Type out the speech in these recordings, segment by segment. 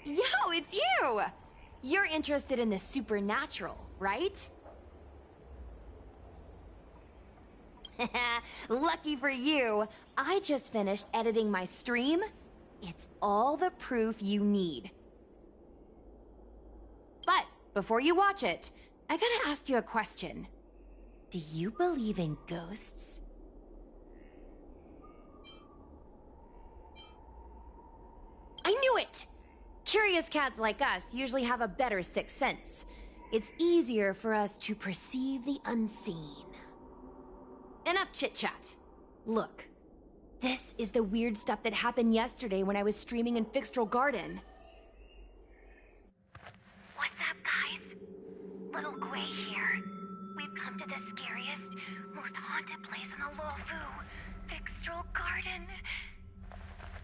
Yo, it's you! You're interested in the supernatural, right? Lucky for you, I just finished editing my stream. It's all the proof you need. But before you watch it, I gotta ask you a question. Do you believe in ghosts? I knew it! Curious cats like us usually have a better sixth sense. It's easier for us to perceive the unseen. Enough chit-chat. Look, this is the weird stuff that happened yesterday when I was streaming in Fixtral Garden. What's up, guys? Little Gwei here. We've come to the scariest, most haunted place in the Luofu, Fixtral Garden.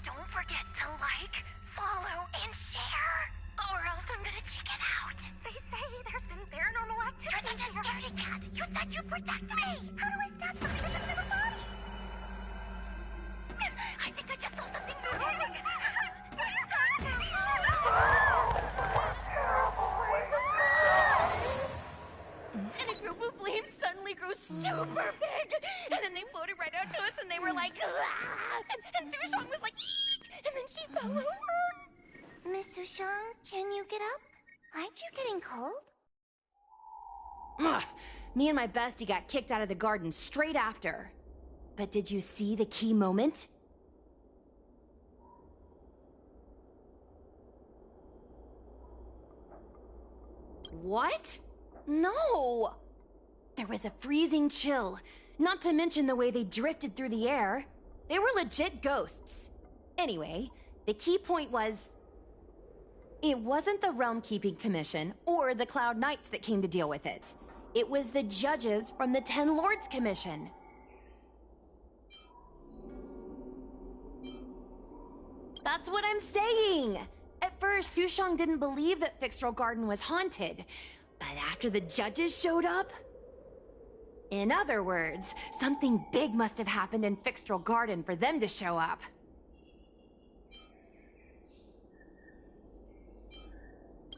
Don't forget to like, follow, and share, or else I'm gonna check it out. They say there's been paranormal activity. You're such a scaredy cat. You said you'd protect me. How do I stab something in the middle of the body? I think I just saw something moving. And a group of flames suddenly grew super big, and then they floated right out to us, and they were like, ah! And Sushong was like, eek! And then she fell over. Miss Sushong, can you get up? Aren't you getting cold? Ugh. Me and my bestie got kicked out of the garden straight after. But did you see the key moment? What? No! There was a freezing chill, not to mention the way they drifted through the air. They were legit ghosts. Anyway, the key point was... it wasn't the Realm Keeping Commission or the Cloud Knights that came to deal with it. It was the judges from the Ten Lords Commission. That's what I'm saying! At first, Sushong didn't believe that Fixtral Garden was haunted. But after the judges showed up... in other words, something big must have happened in Fixtral Garden for them to show up.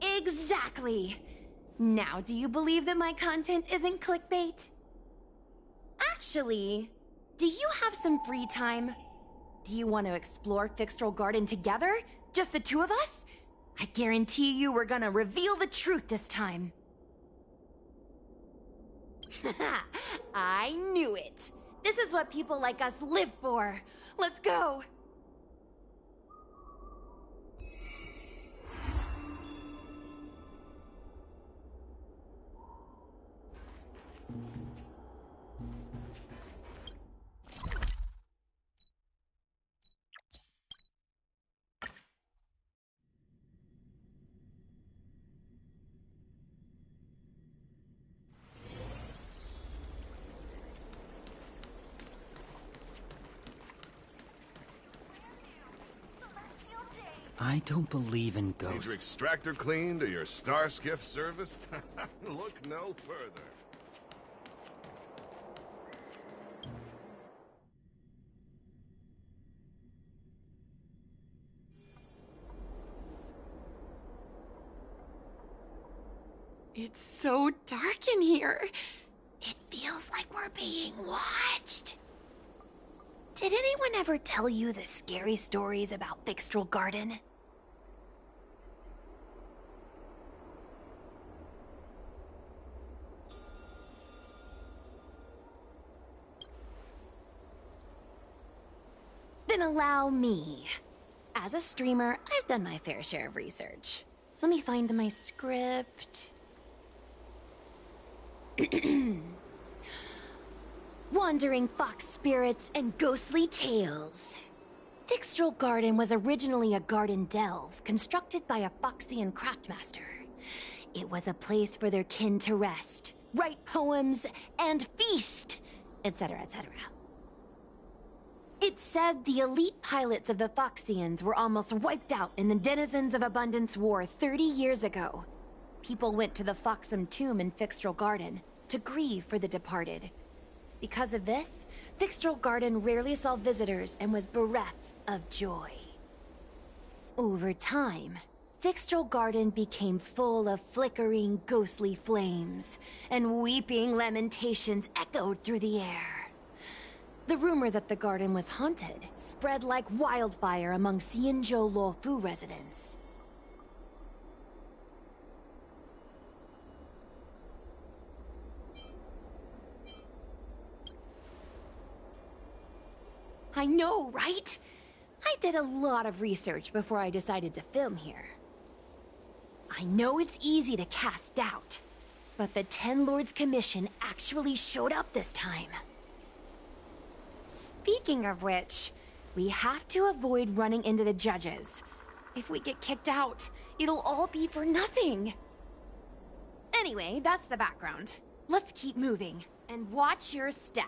Exactly! Now, do you believe that my content isn't clickbait? Actually, do you have some free time? Do you want to explore Fixtral Garden together? Just the two of us? I guarantee you we're gonna reveal the truth this time. I knew it! This is what people like us live for! Let's go! I don't believe in Need your ghosts. extractor cleaned or your star skiff serviced? Look no further. It's so dark in here. It feels like we're being watched. Did anyone ever tell you the scary stories about Fixtral Garden? Then allow me. As a streamer, I've done my fair share of research. Let me find my script. Wandering fox spirits and ghostly tales. Fixtral Garden was originally a garden delve constructed by a Foxian craftmaster. It was a place for their kin to rest, write poems, and feast, etc., etc. It said the elite pilots of the Foxians were almost wiped out in the Denizens of Abundance War 30 years ago. People went to the Foxham tomb in Fixtral Garden to grieve for the departed. Because of this, Fixtral Garden rarely saw visitors and was bereft of joy. Over time, Fixtral Garden became full of flickering, ghostly flames, and weeping lamentations echoed through the air. The rumor that the garden was haunted spread like wildfire among Xianzhou Luofu residents. I know, right? I did a lot of research before I decided to film here. I know it's easy to cast doubt, but the Ten Lords Commission actually showed up this time. Speaking of which, we have to avoid running into the judges. If we get kicked out, it'll all be for nothing. Anyway, that's the background. Let's keep moving, and watch your step.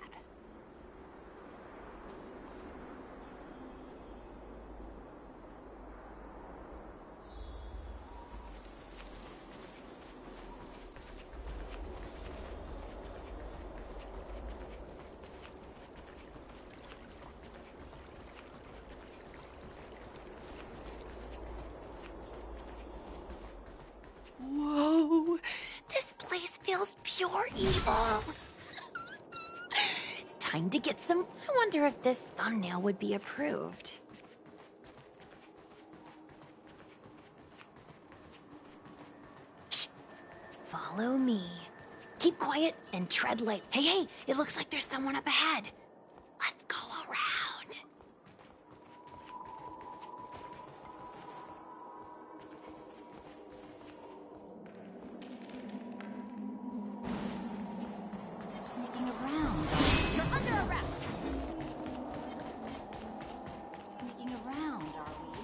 Whoa, this place feels pure evil. Time to get some... I wonder if this thumbnail would be approved. Shh. Follow me. Keep quiet and tread light. Hey, hey, it looks like there's someone up ahead. Let's go around. Sneaking around. You're under arrest. Sneaking around, are we?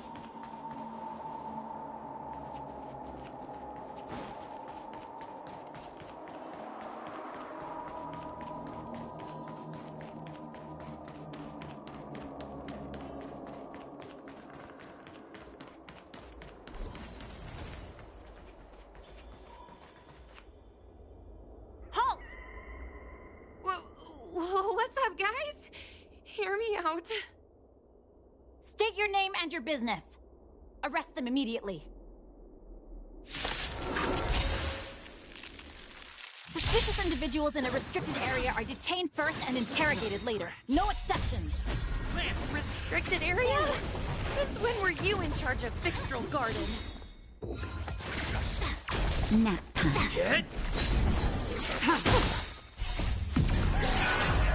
Halt! What's up, guys? Hear me out. State your name and your business. Arrest them immediately. Suspicious individuals in a restricted area are detained first and interrogated later. No exceptions. Restricted area? Since when were you in charge of Fixtral Garden? Nap time. Get?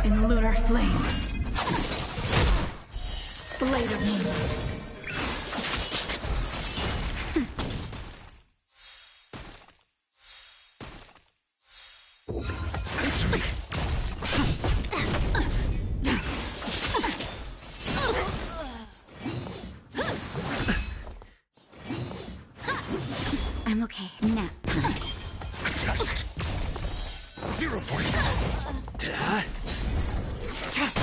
In lunar flame. Blade of moonlight. Answer me! I'm okay. Nap time. Test! 0 points! Dad? Test!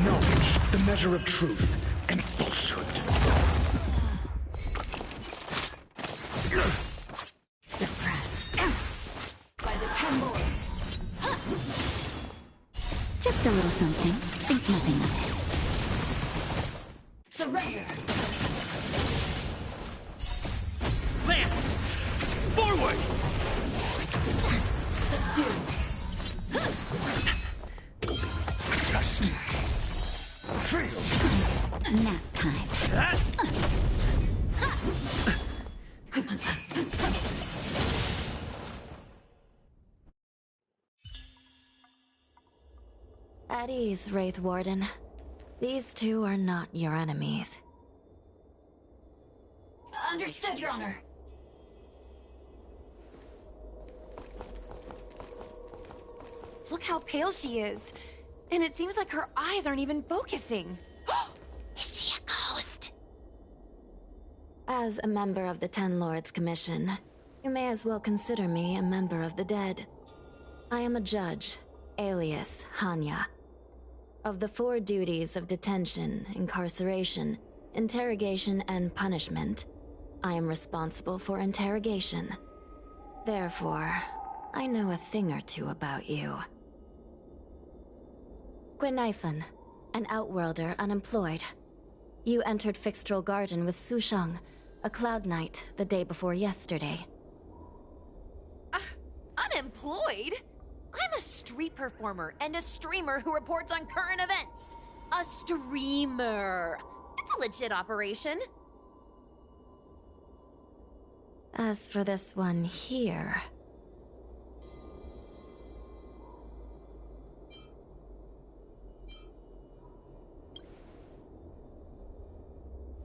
Knowledge, the measure of truth and falsehood. Suppress. By the 10 lords. Just a little something. Think nothing of it. Surrender. Lance! Forward! Subdue. Test. Fail. Nap time. At ease, Wraith Warden. These two are not your enemies. Understood, Your Honor. Look how pale she is. And it seems like her eyes aren't even focusing. Is she a ghost? As a member of the Ten Lords Commission, you may as well consider me a member of the dead. I am a judge, alias Hanya. Of the 4 duties of detention, incarceration, interrogation, and punishment, I am responsible for interrogation. Therefore, I know a thing or two about you. Gwenifan, an outworlder unemployed. You entered Fixtral Garden with Sushang, a Cloud Knight, the day before yesterday. Unemployed? I'm a street performer and a streamer who reports on current events. A streamer. It's a legit operation. As for this one here...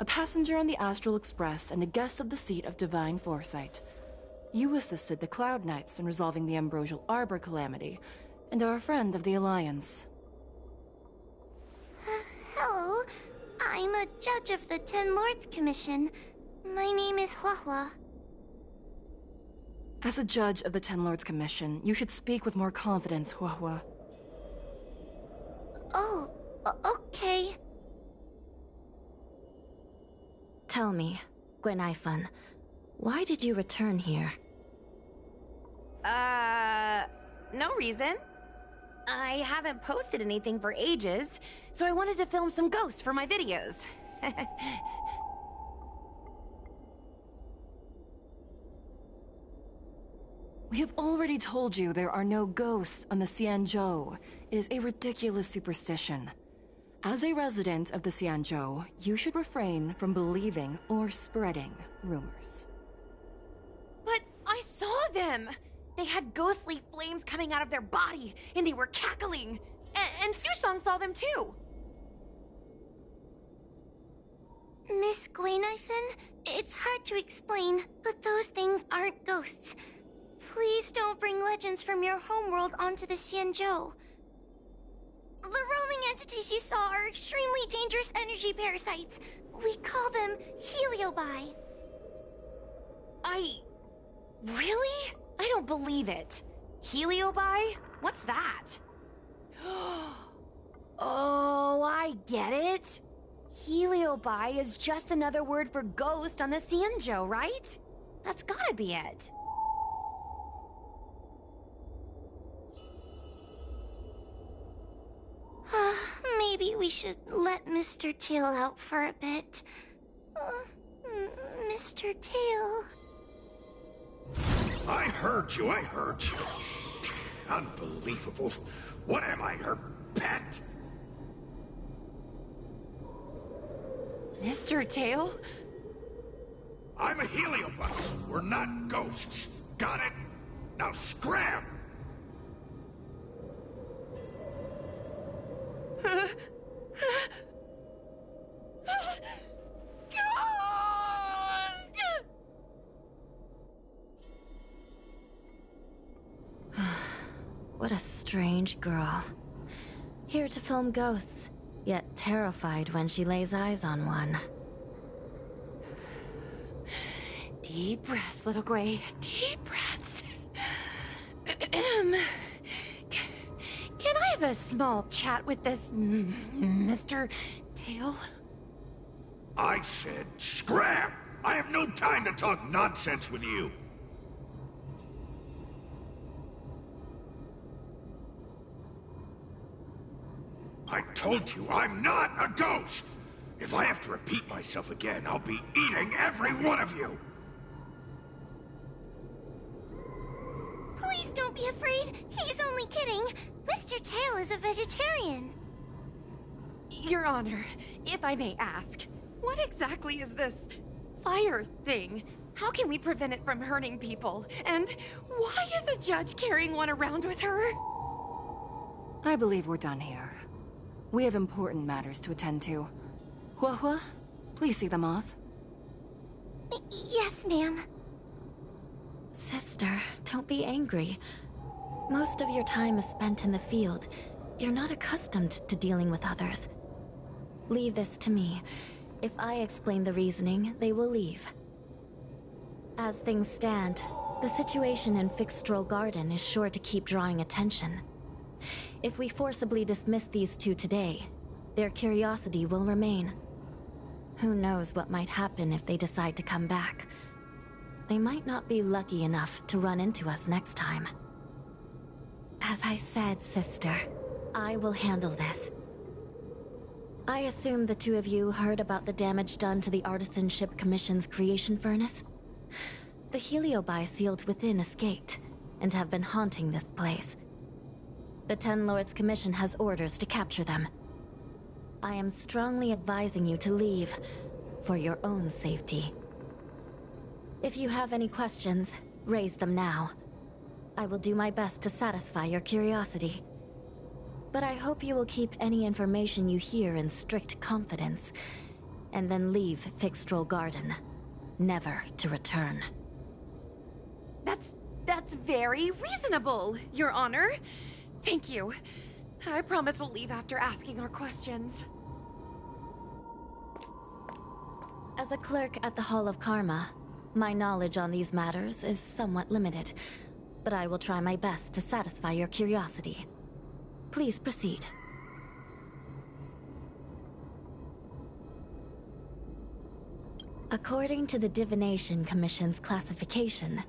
A passenger on the Astral Express and a guest of the seat of Divine Foresight. You assisted the Cloud Knights in resolving the Ambrosial Arbor calamity, and are a friend of the Alliance. Hello. I'm a judge of the Ten Lords Commission. My name is Huahua. As a judge of the Ten Lords Commission, you should speak with more confidence, Huahua. Oh, okay. Tell me, Gwenifan, why did you return here? No reason. I haven't posted anything for ages, so I wanted to film some ghosts for my videos. We have already told you there are no ghosts on the Xianzhou. It is a ridiculous superstition. As a resident of the Xianzhou, you should refrain from believing or spreading rumors. But I saw them! They had ghostly flames coming out of their body, and they were cackling! And Sushang saw them too! Miss Gwenifan, it's hard to explain, but those things aren't ghosts. Please don't bring legends from your homeworld onto the Xianzhou. The roaming entities you saw are extremely dangerous energy parasites. We call them heliobi. Really? I don't believe it. Heliobi? What's that? Oh, I get it. Heliobi is just another word for ghost on the Xianzhou, right? That's gotta be it. Maybe we should let Mr. Tail out for a bit. Mr. Tail... I heard you. Unbelievable. What am I, her pet? Mr. Tail? I'm a heliobus. We're not ghosts. Got it? Now scram! What a strange girl. Here to film ghosts, yet terrified when she lays eyes on one. Deep breaths, little Gray. Deep breaths. Can I have a small chat with this Mr. Tail? I said scram! I have no time to talk nonsense with you. I told you, I'm not a ghost! If I have to repeat myself again, I'll be eating every one of you! Please don't be afraid. He's only kidding. Mr. Tail is a vegetarian. Your Honor, if I may ask, what exactly is this fire thing? How can we prevent it from hurting people? And why is a judge carrying one around with her? I believe we're done here. We have important matters to attend to. Hua, please see them off. Yes, ma'am. Sister, don't be angry. Most of your time is spent in the field. You're not accustomed to dealing with others. Leave this to me. If I explain the reasoning, they will leave. As things stand, the situation in Fixstrol Garden is sure to keep drawing attention. If we forcibly dismiss these two today, their curiosity will remain. Who knows what might happen if they decide to come back. They might not be lucky enough to run into us next time. As I said, sister, I will handle this. I assume the two of you heard about the damage done to the Artisanship Commission's creation furnace? The Heliobi sealed within escaped, and have been haunting this place. The Ten Lords Commission has orders to capture them. I am strongly advising you to leave, for your own safety. If you have any questions, raise them now. I will do my best to satisfy your curiosity. But I hope you will keep any information you hear in strict confidence, and then leave Fixstrol Garden, never to return. That's very reasonable, Your Honor. Thank you. I promise we'll leave after asking our questions. As a clerk at the Hall of Karma, my knowledge on these matters is somewhat limited, but I will try my best to satisfy your curiosity. Please proceed. According to the Divination Commission's classification,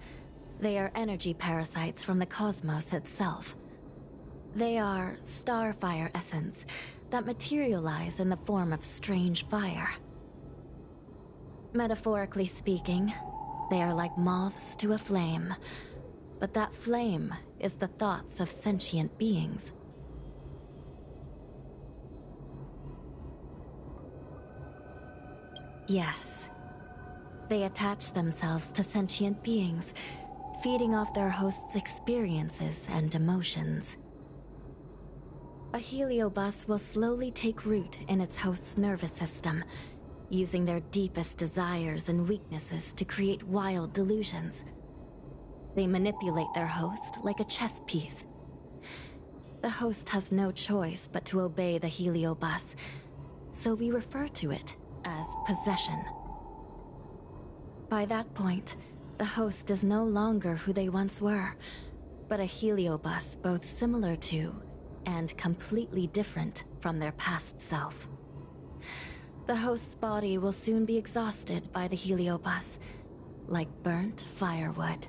they are energy parasites from the cosmos itself. They are starfire essence that materialize in the form of strange fire. Metaphorically speaking, they are like moths to a flame, but that flame is the thoughts of sentient beings. Yes. They attach themselves to sentient beings, feeding off their host's experiences and emotions. A heliobus will slowly take root in its host's nervous system, using their deepest desires and weaknesses to create wild delusions. They manipulate their host like a chess piece. The host has no choice but to obey the heliobus, so we refer to it as possession. By that point, the host is no longer who they once were, but a heliobus both similar to and completely different from their past self. The host's body will soon be exhausted by the heliobus, like burnt firewood.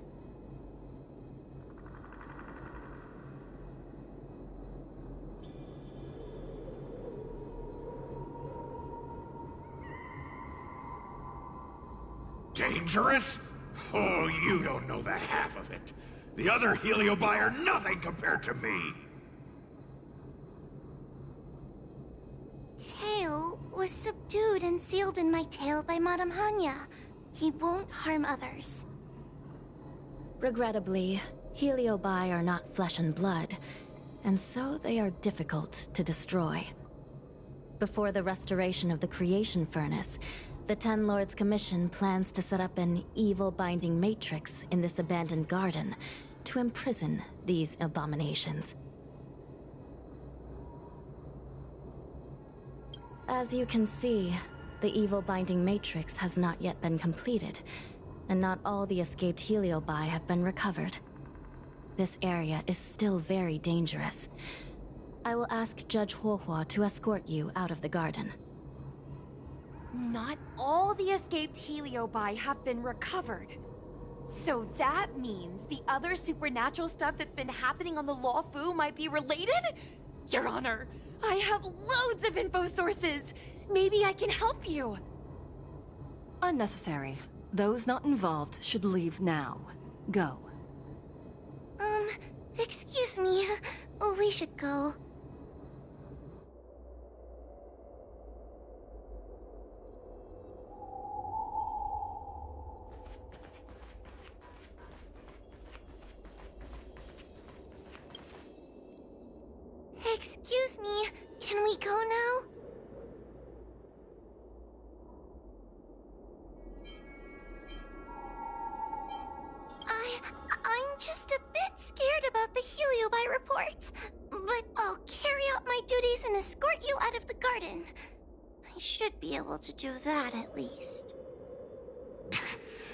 Dangerous? Oh, you don't know the half of it. The other Heliobi are nothing compared to me. Tail was subdued and sealed in my tail by Madame Hanya. He won't harm others. Regrettably, Heliobi are not flesh and blood, and so they are difficult to destroy. Before the restoration of the creation furnace, the Ten Lords Commission plans to set up an evil binding matrix in this abandoned garden to imprison these abominations. As you can see, the evil binding matrix has not yet been completed, and not all the escaped Heliobi have been recovered. This area is still very dangerous. I will ask Judge Huohuo to escort you out of the garden. Not all the escaped Heliobi have been recovered. So that means the other supernatural stuff that's been happening on the Law Fu might be related? Your Honor, I have loads of info sources. Maybe I can help you. Unnecessary. Those not involved should leave now. Go. Excuse me. We should go. Excuse me, can we go now? I'm just a bit scared about the Heliobi reports, but I'll carry out my duties and escort you out of the garden. I should be able to do that at least.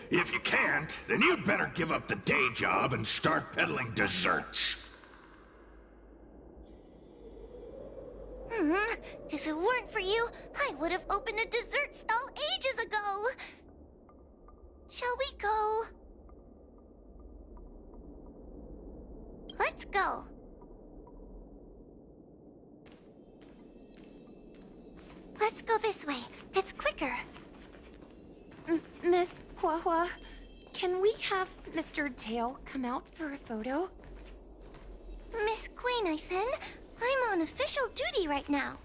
If you can't, then you'd better give up the day job and start peddling desserts. If it weren't for you, I would have opened a dessert stall ages ago. Shall we go? Let's go. Let's go this way. It's quicker. Miss Huohuo, can we have Mr. Tail come out for a photo? Miss Guinevere, I'm on official duty right now.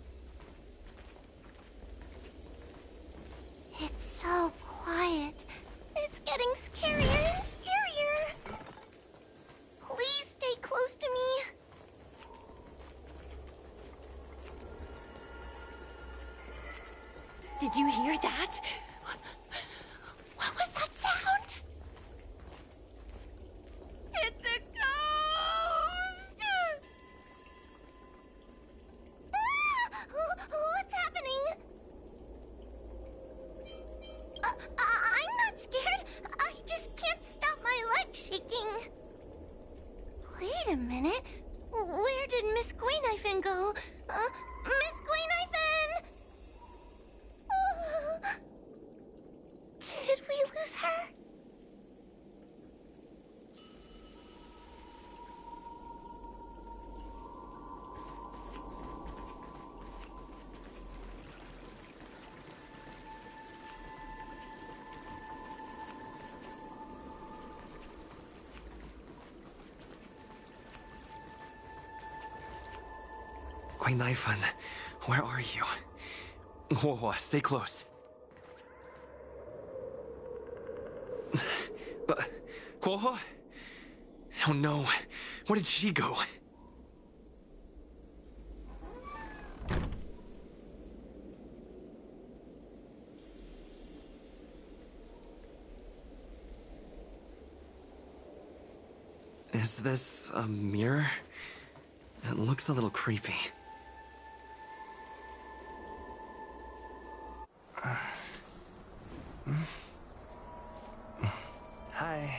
It's so quiet. It's getting scarier and scarier. Please stay close to me. Did you hear that? What was that sound? It's a ghost! What's happening? I'm not scared. I just can't stop my legs shaking. Wait a minute. Where did Miss Guinevere go? Miss Guinevere! Did we lose her? Guinevere, where are you? Whoa, stay close. Huohuo? Oh no, where did she go? Is this a mirror? It looks a little creepy. Hi.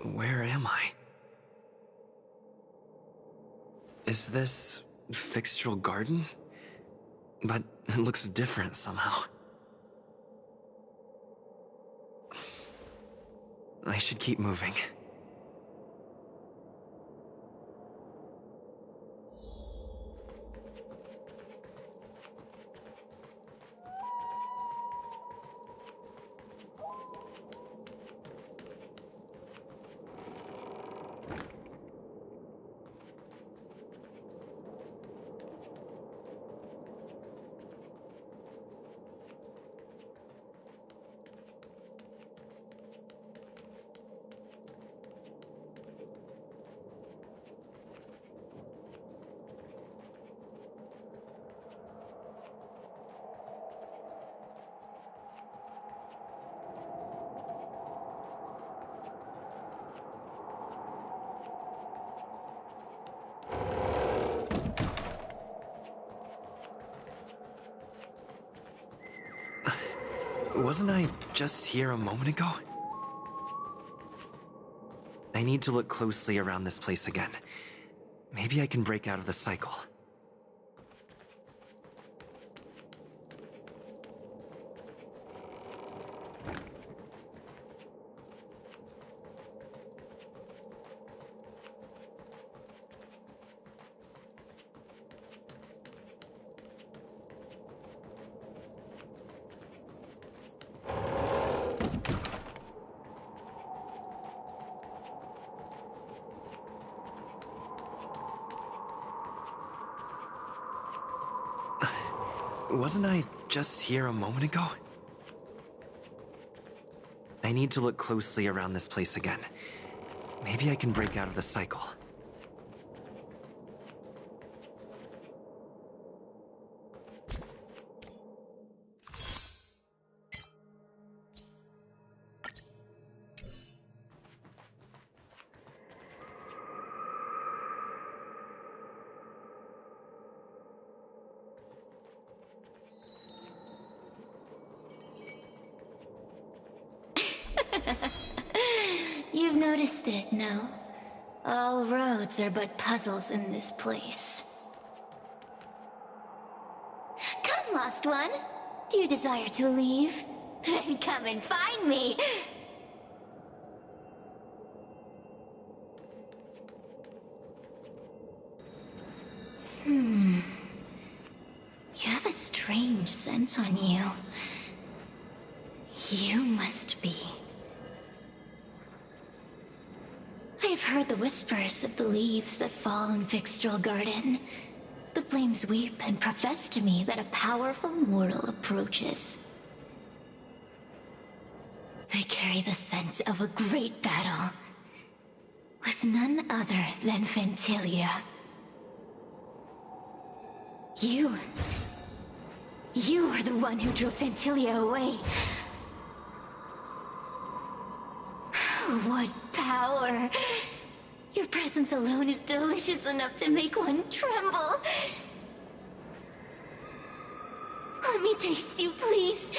Where am I? Is this Fixtural Garden? But it looks different somehow. I should keep moving. Wasn't I just here a moment ago? I need to look closely around this place again. Maybe I can break out of the cycle. Wasn't I just here a moment ago? I need to look closely around this place again. Maybe I can break out of the cycle. You've noticed it, no? All roads are but puzzles in this place. Come, lost one. Do you desire to leave? Then come and find me. You have a strange scent on you. You must be. I have heard the whispers of the leaves that fall in Fixtral Garden. The flames weep and profess to me that a powerful mortal approaches. They carry the scent of a great battle, with none other than Ventilia. You are the one who drove Ventilia away. What power! Your presence alone is delicious enough to make one tremble. Let me taste you, please.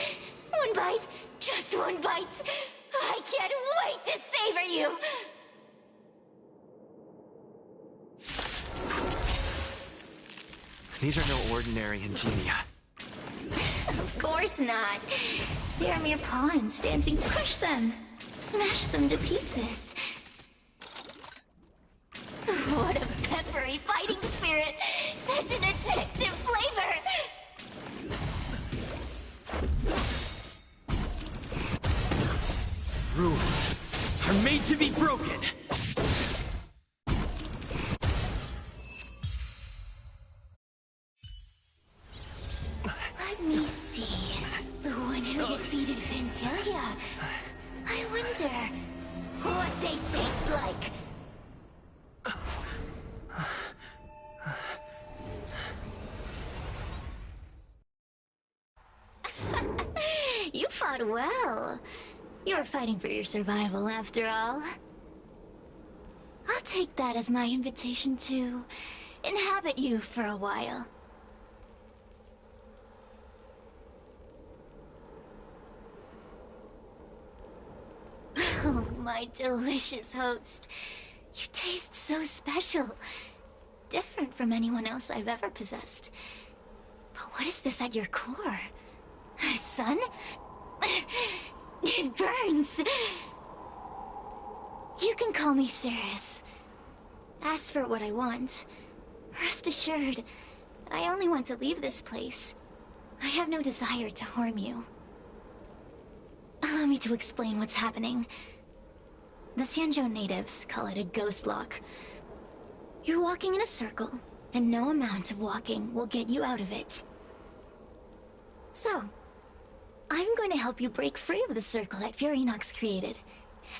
One bite, just one bite. I can't wait to savor you. These are no ordinary ingenia. Of course not. They are mere pawns dancing to crush them. Smash them to pieces. What a peppery fighting spirit! Such an addictive flavor! Rules are made to be broken. Let me see. The one who defeated Ventilia. I wonder what they taste like. You fought well. You're fighting for your survival, after all. I'll take that as my invitation to inhabit you for a while. Oh, my delicious host. You taste so special. Different from anyone else I've ever possessed. But what is this at your core? Sun? It burns. You can call me Cirrus. Ask for what I want. Rest assured, I only want to leave this place. I have no desire to harm you. Allow me to explain what's happening. The Xianzhou natives call it a ghost lock. You're walking in a circle, and no amount of walking will get you out of it. So, I'm going to help you break free of the circle that Furinox created.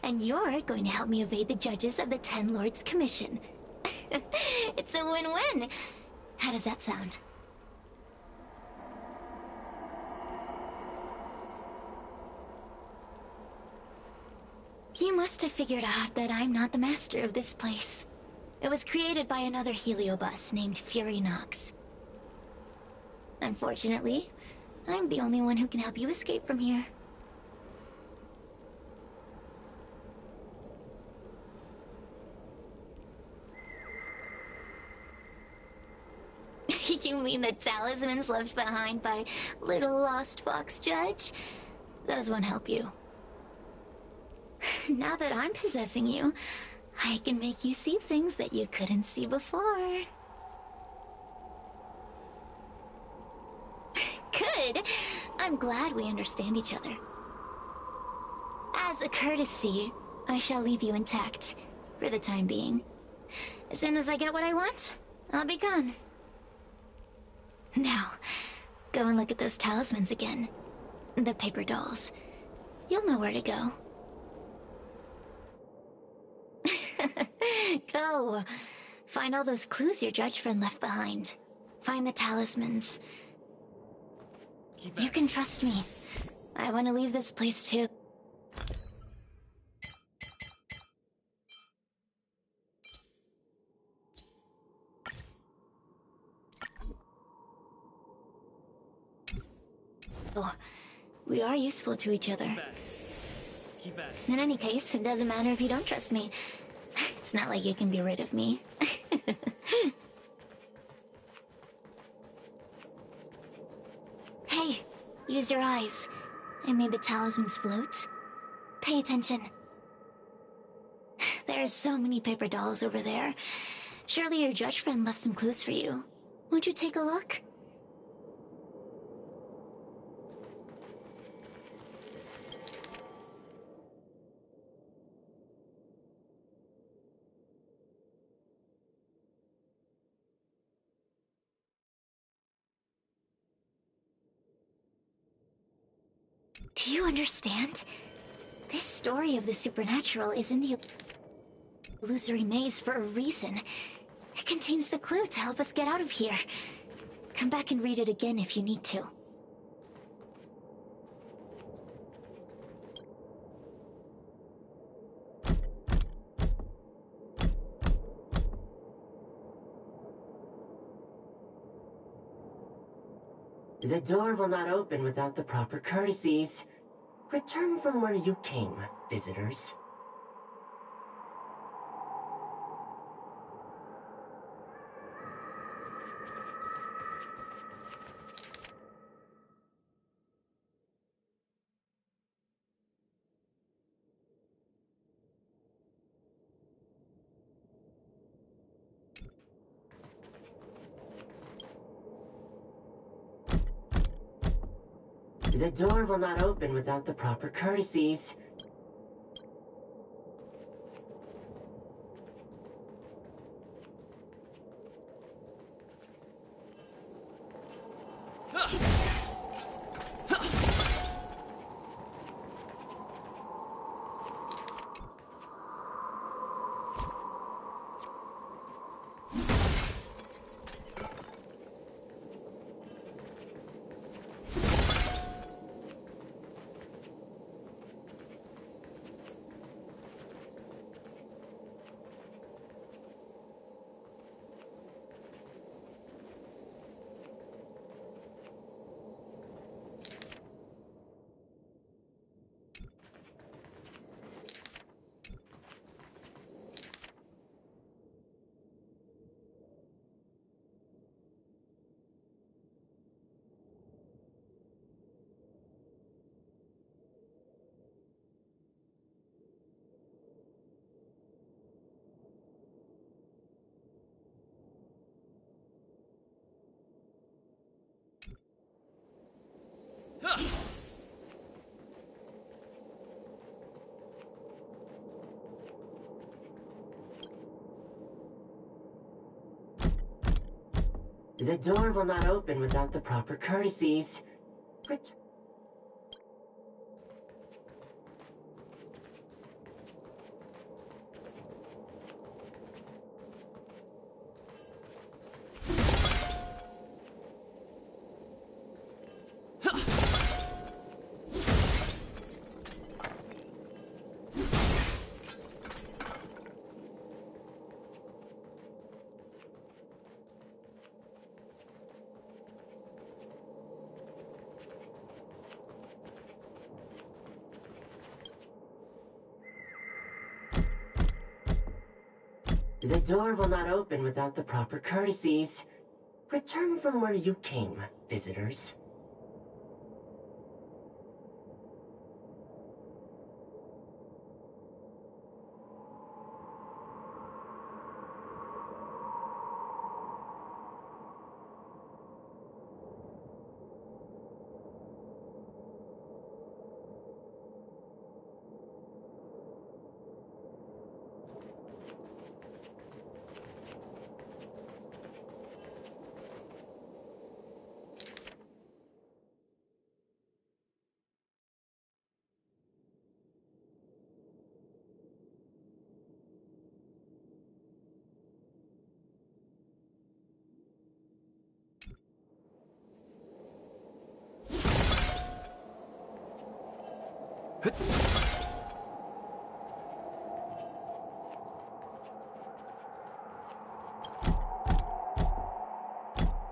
And you're going to help me evade the judges of the Ten Lords Commission. It's a win-win. How does that sound? You must have figured out that I'm not the master of this place. It was created by another heliobus named Furinox. Unfortunately, I'm the only one who can help you escape from here. mean the talismans left behind by little lost fox judge? Those won't help you. Now that I'm possessing you, I can make you see things that you couldn't see before. Good. I'm glad we understand each other. As a courtesy, I shall leave you intact, for the time being. As soon as I get what I want, I'll be gone. Now, go and look at those talismans again. The paper dolls. You'll know where to go. Go. Find all those clues your judge friend left behind. Find the talismans. You can trust me. I want to leave this place too. Oh, we are useful to each other. Keep at it. In any case, it doesn't matter if you don't trust me. It's not like you can be rid of me. Hey, use your eyes. I made the talismans float. Pay attention. There are so many paper dolls over there. Surely your judge friend left some clues for you. Won't you take a look? Do you understand? This story of the supernatural is in the illusory maze for a reason. It contains the clue to help us get out of here. Come back and read it again if you need to. The door will not open without the proper courtesies. Return from where you came, visitors. The door will not open without the proper courtesies. The door will not open without the proper courtesies. The door will not open without the proper courtesies. Return from where you came, visitors.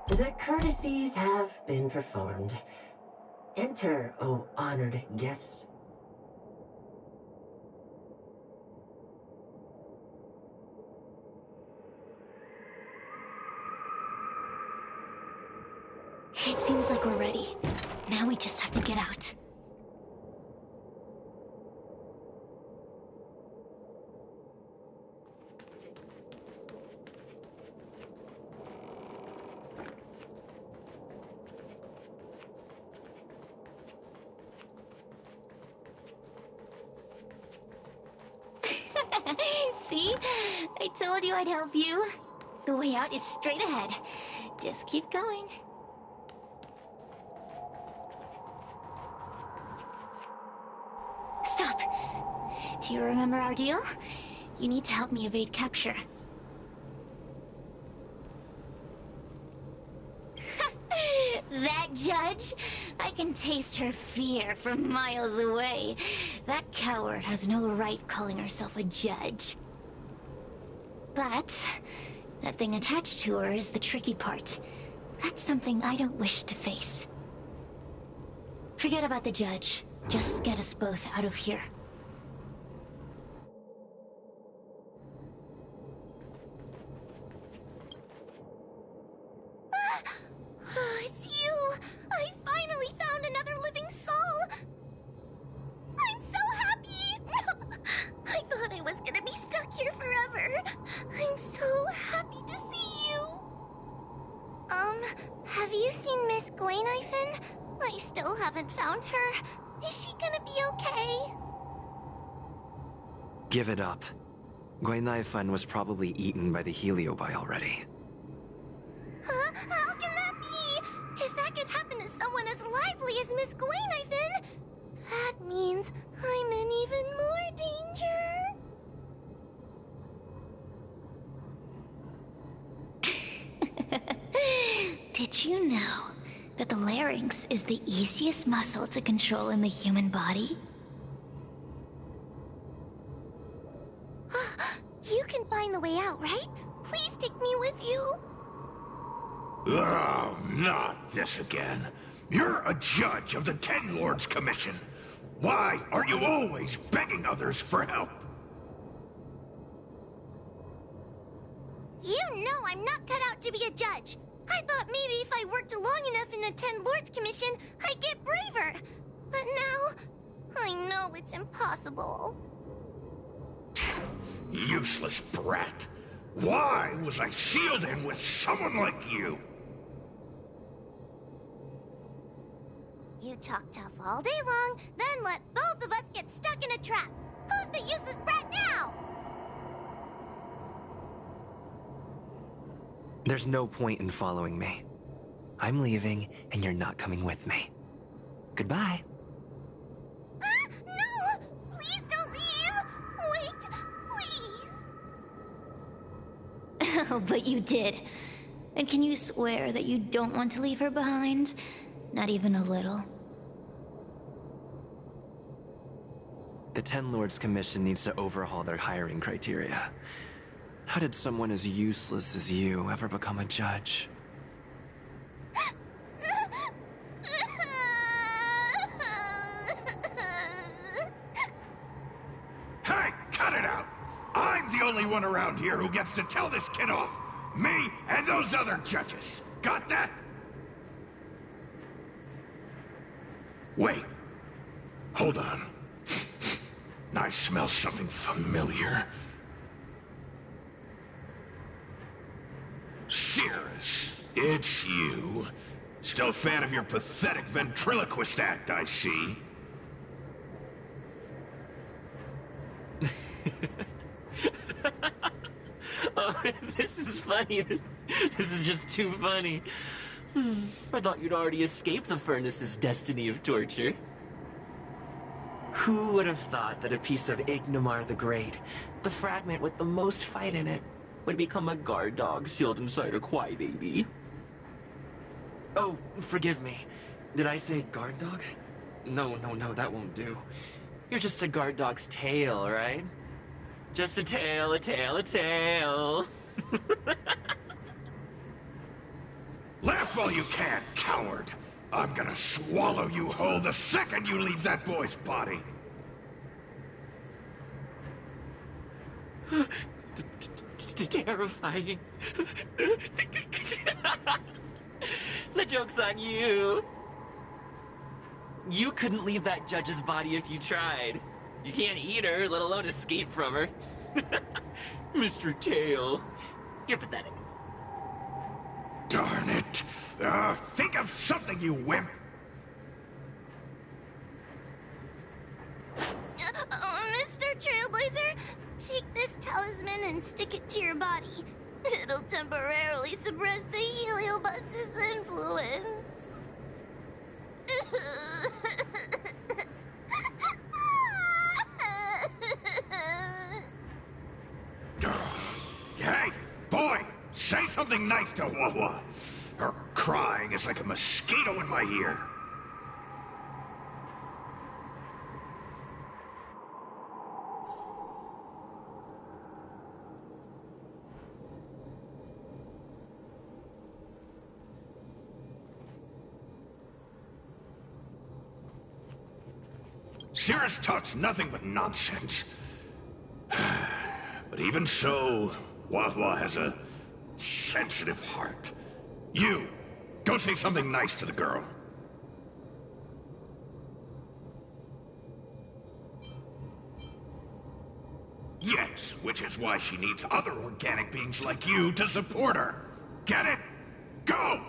The courtesies have been performed. Enter, O honored guests. It seems like we're ready. Now we just have to get out. See? I told you I'd help you. The way out is straight ahead. Just keep going. Stop! Do you remember our deal? You need to help me evade capture. That judge? I can taste her fear from miles away. That coward has no right calling herself a judge. But that thing attached to her is the tricky part. That's something I don't wish to face. Forget about the judge. Just get us both out of here. It's you! I finally found another living soul! I'm so happy! I thought I was gonna be stuck here forever. I'm so happy to see you. Have you seen Miss Gwayniphen? I still haven't found her. Is she gonna be okay? Give it up. Gwayniphen was probably eaten by the Heliobi already. Huh? How can that be? If that could happen to someone as lively as Miss Gwayniphen, that means I'm in even more danger. Did you know that the larynx is the easiest muscle to control in the human body? You can find the way out, right? Please take me with you. Oh, not this again. You're a judge of the Ten Lords Commission. Why are you always begging others for help? You know I'm not cut out to be a judge. I thought maybe if I worked long enough in the Ten Lords Commission, I'd get braver. But now, I know it's impossible. Useless brat. Why was I sealed in with someone like you? You talk tough all day long, then let both of us get stuck in a trap. Who's the useless brat now? There's no point in following me. I'm leaving, and you're not coming with me. Goodbye. No! Please don't leave! Wait, please! Oh, but you did. And can you swear that you don't want to leave her behind? Not even a little. The Ten Lords Commission needs to overhaul their hiring criteria. How did someone as useless as you ever become a judge? Hey, cut it out! I'm the only one around here who gets to tell this kid off. Me and those other judges. got that? Wait. Hold on. I smell something familiar. Cirrus, it's you. Still a fan of your pathetic ventriloquist act, I see. Oh, this is funny. This is just too funny. I thought you'd already escaped the furnace's destiny of torture. Who would have thought that a piece of Ignomar the Great, the fragment with the most fight in it, would become a guard dog sealed inside a crybaby? Oh, forgive me. Did I say guard dog? No, that won't do. You're just a guard dog's tail, right? Just a tail, a tail, a tail. Laugh while you can, coward! I'm gonna swallow you whole the second you leave that boy's body! Terrifying. The joke's on you. You couldn't leave that judge's body if you tried. You can't eat her, let alone escape from her. Mr. Tail. You're pathetic. Darn it! Think of something, you wimp! Mr. Trailblazer, take this talisman and stick it to your body. It'll temporarily suppress the Heliobus's influence. Hey, boy! Say something nice to Wawa! Her crying is like a mosquito in my ear. Cirrus talks nothing but nonsense. But even so, Wawa has a sensitive heart. You, go say something nice to the girl. Yes, which is why she needs other organic beings like you to support her. Get it? Go!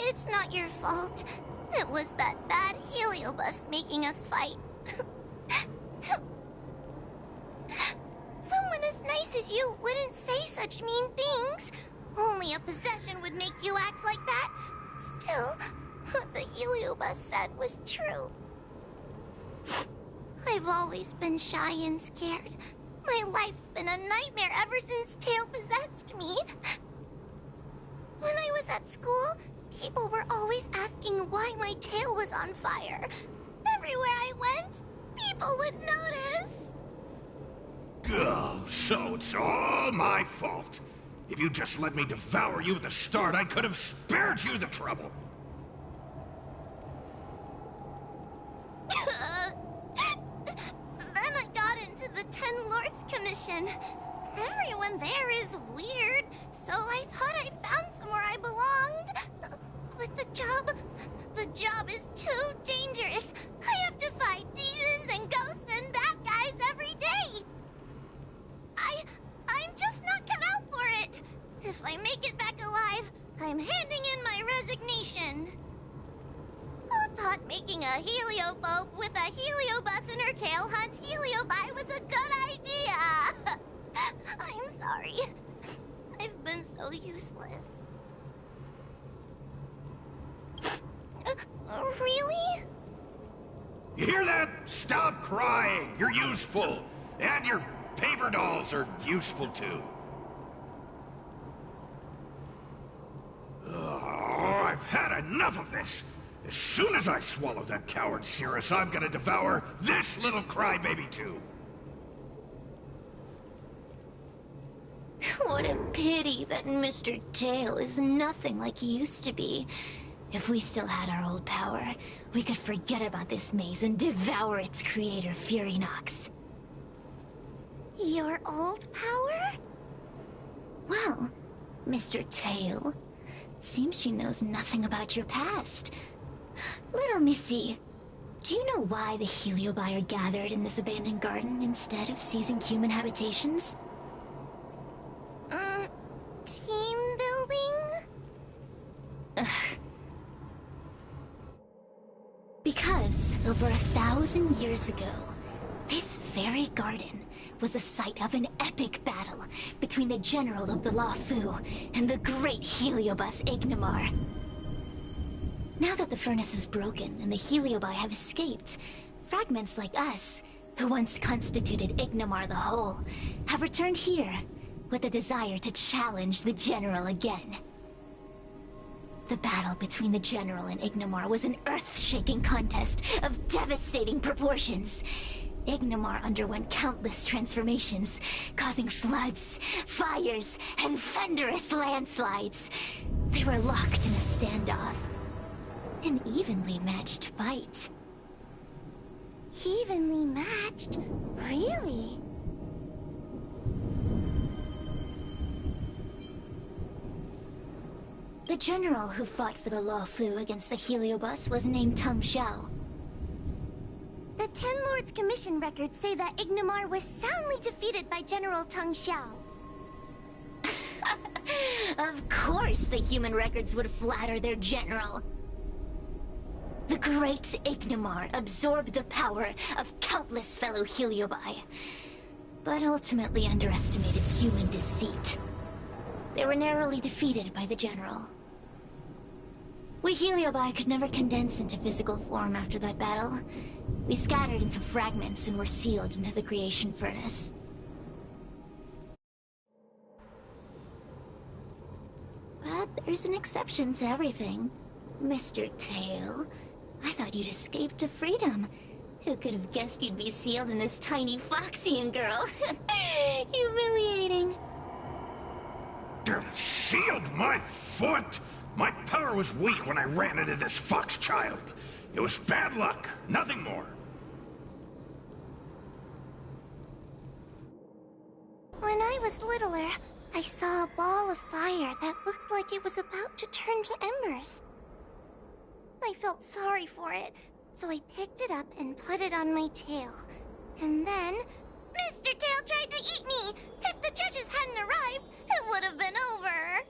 It's not your fault. It was that bad Heliobus making us fight. Someone as nice as you wouldn't say such mean things. Only a possession would make you act like that. Still, what the Heliobus said was true. I've always been shy and scared. My life's been a nightmare ever since Tail possessed me. When I was at school, people were always asking why my tail was on fire. Everywhere I went, people would notice. Oh, so it's all my fault. If you just let me devour you at the start, I could have spared you the trouble. Then I got into the Ten Lords Commission. Everyone there is weird, so I thought I'd found somewhere I belonged. But the job is too dangerous. I have to fight demons and ghosts and bad guys every day. I'm just not cut out for it. If I make it back alive, I'm handing in my resignation. Who thought making a heliophobe with a heliobus in her tail hunt heliobi was a good idea? I'm sorry. I've been so useless. Really? You hear that? Stop crying! You're useful! And your paper dolls are useful too. Oh, I've had enough of this! As soon as I swallow that coward Cirrus, I'm gonna devour this little crybaby too. What a pity that Mr. Tail is nothing like he used to be. If we still had our old power, we could forget about this maze and devour its creator, Furynox. Your old power? Well, Mr. Tail, seems she knows nothing about your past. Little Missy, do you know why the Heliobi are gathered in this abandoned garden instead of seizing human habitations? Team building? Ugh. Because over 1,000 years ago, this very garden was the site of an epic battle between the General of the Luofu and the great Heliobus Ignimar. Now that the furnace is broken and the Heliobi have escaped, fragments like us, who once constituted Ignimar the Whole, have returned here with a desire to challenge the General again. The battle between the General and Ignimar was an earth-shaking contest of devastating proportions. Ignimar underwent countless transformations, causing floods, fires, and thunderous landslides. They were locked in a standoff. An evenly matched fight. Evenly matched? Really? The general who fought for the Luofu against the Heliobus was named Tung Xiao. The Ten Lords Commission records say that Ignimar was soundly defeated by General Tung Xiao. Of course the human records would flatter their general. The great Ignimar absorbed the power of countless fellow Heliobi, but ultimately underestimated human deceit. They were narrowly defeated by the general. We Heliobi could never condense into physical form after that battle. We scattered into fragments and were sealed into the creation furnace. But there's an exception to everything. Mr. Tail, I thought you'd escaped to freedom. Who could have guessed you'd be sealed in this tiny Foxian girl? Humiliating. Sealed my foot? My power was weak when I ran into this fox child. It was bad luck, nothing more. When I was littler, I saw a ball of fire that looked like it was about to turn to embers. I felt sorry for it, so I picked it up and put it on my tail. And then, Mr. Tail tried to eat me! If the judges hadn't arrived, it would have been over!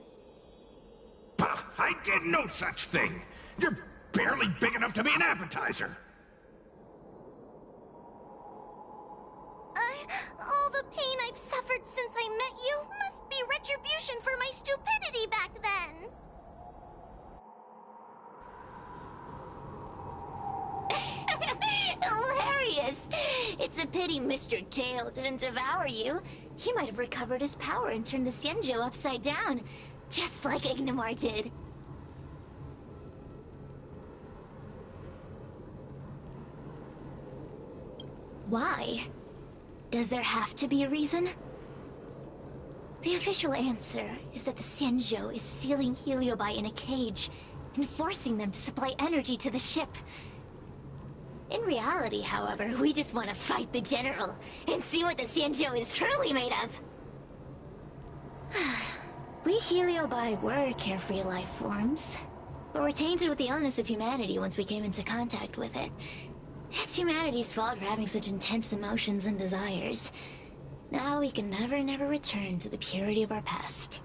Bah, I did no such thing! You're barely big enough to be an appetizer! All the pain I've suffered since I met you must be retribution for my stupidity back then! Hilarious! It's a pity Mr. Tail didn't devour you. He might have recovered his power and turned the Xianzhou upside down, just like Ignimar did. Why? Does there have to be a reason? The official answer is that the Xianzhou is sealing Heliobi in a cage and forcing them to supply energy to the ship. In reality, however, we just want to fight the General and see what the Xianzhou is truly made of. We Heliobi were carefree life forms, but were tainted with the illness of humanity once we came into contact with it. It's humanity's fault for having such intense emotions and desires. Now we can never return to the purity of our past.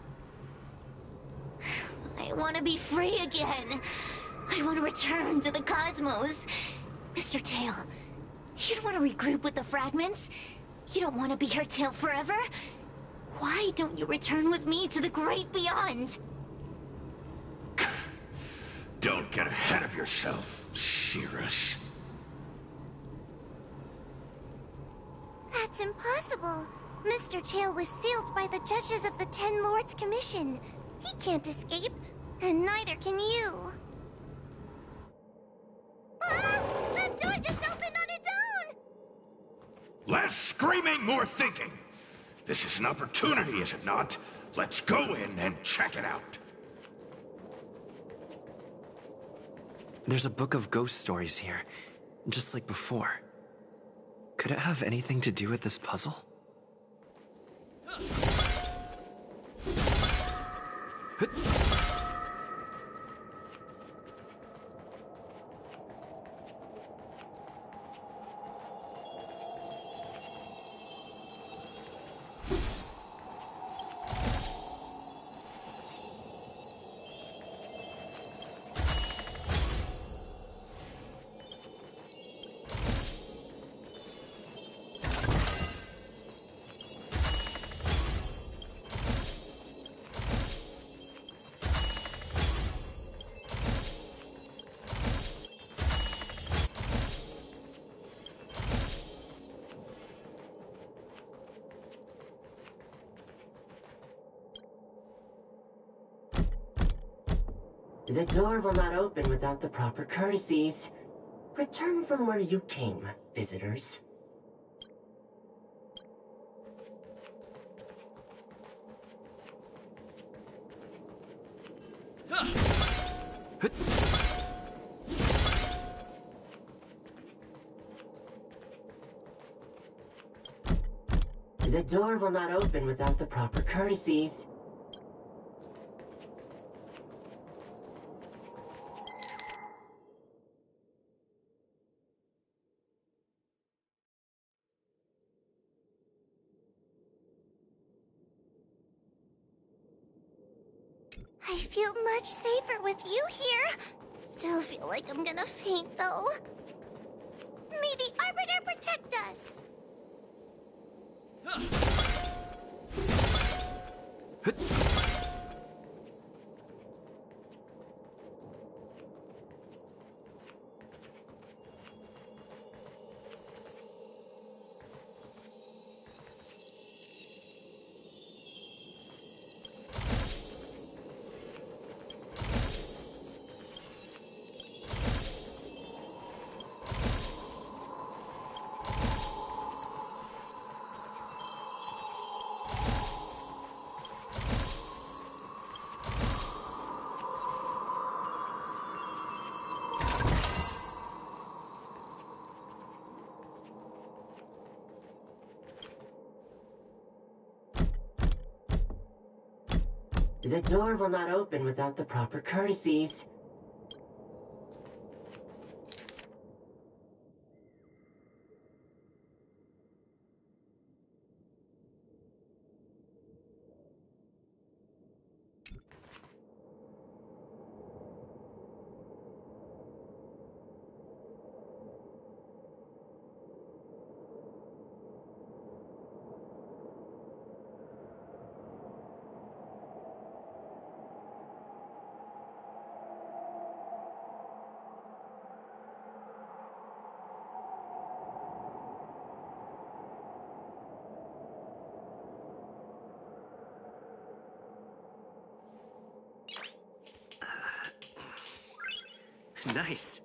I want to be free again. I want to return to the cosmos. Mr. Tail, you don't want to regroup with the fragments? You don't want to be her tail forever? Why don't you return with me to the great beyond? Don't get ahead of yourself, Cirrus. That's impossible. Mr. Tail was sealed by the judges of the Ten Lords Commission. He can't escape, and neither can you. Less screaming, more thinking. This is an opportunity, is it not? Let's go in and check it out. There's a book of ghost stories here, just like before. Could it have anything to do with this puzzle? The door will not open without the proper courtesies. Return from where you came, visitors. The door will not open without the proper courtesies. I feel much safer with you here. Still feel like I'm gonna faint, though. May the Arbiter protect us! The door will not open without the proper courtesies. Nice.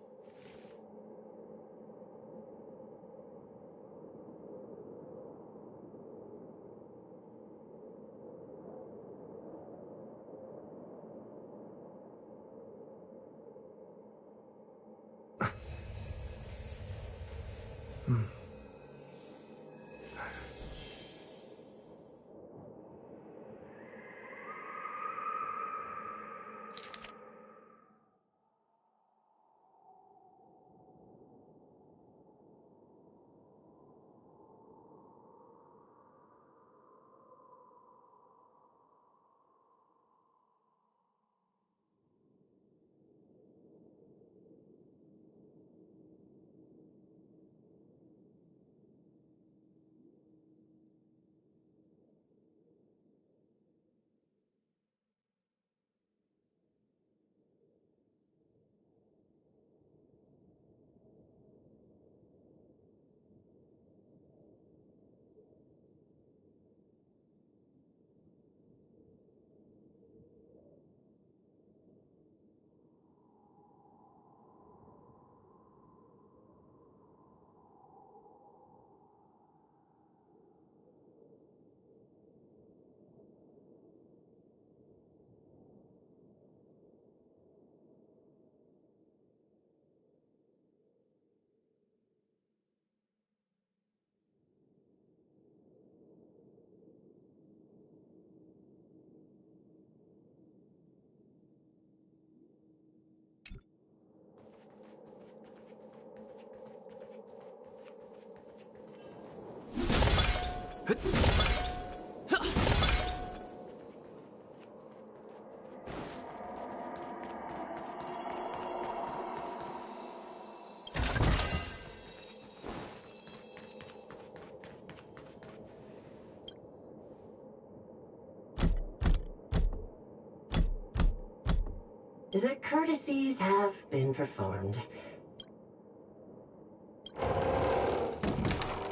The courtesies have been performed.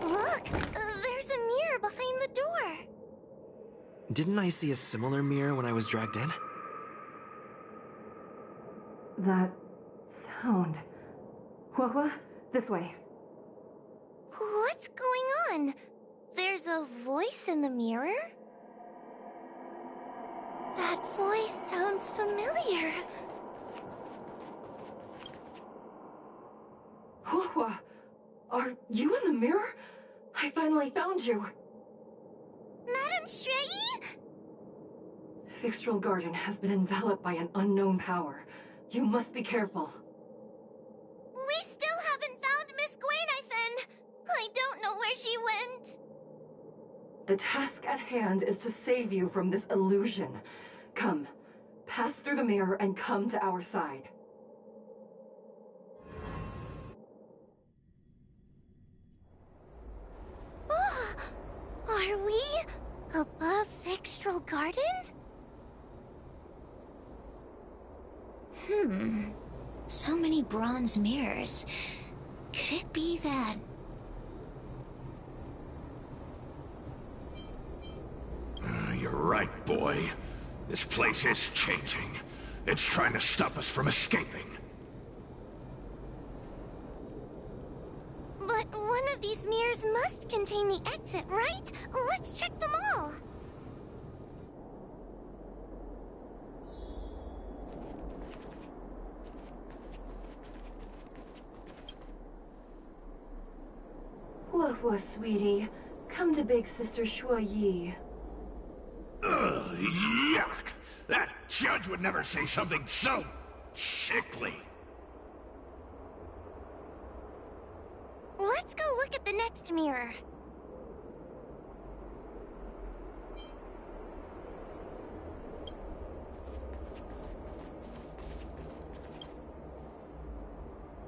Look! There's a mirror behind the door! Didn't I see a similar mirror when I was dragged in? That sound. Hua, this way. What's going on? There's a voice in the mirror? That voice sounds familiar. Hua, are you in the mirror? I finally found you. Madame Shrei? Fixtral Garden has been enveloped by an unknown power. You must be careful. We still haven't found Miss Gwainifin. I don't know where she went. The task at hand is to save you from this illusion. Come, pass through the mirror and come to our side. Oh, are we above Fixtral Garden? So many bronze mirrors. Could it be that... You're right, boy. This place is changing. It's trying to stop us from escaping. But one of these mirrors must contain the exit, right? Let's check them all. Hua, sweetie. Come to Big Sister Shuo Yi. Ugh, yuck! That judge would never say something so sickly. Let's go look at the next mirror.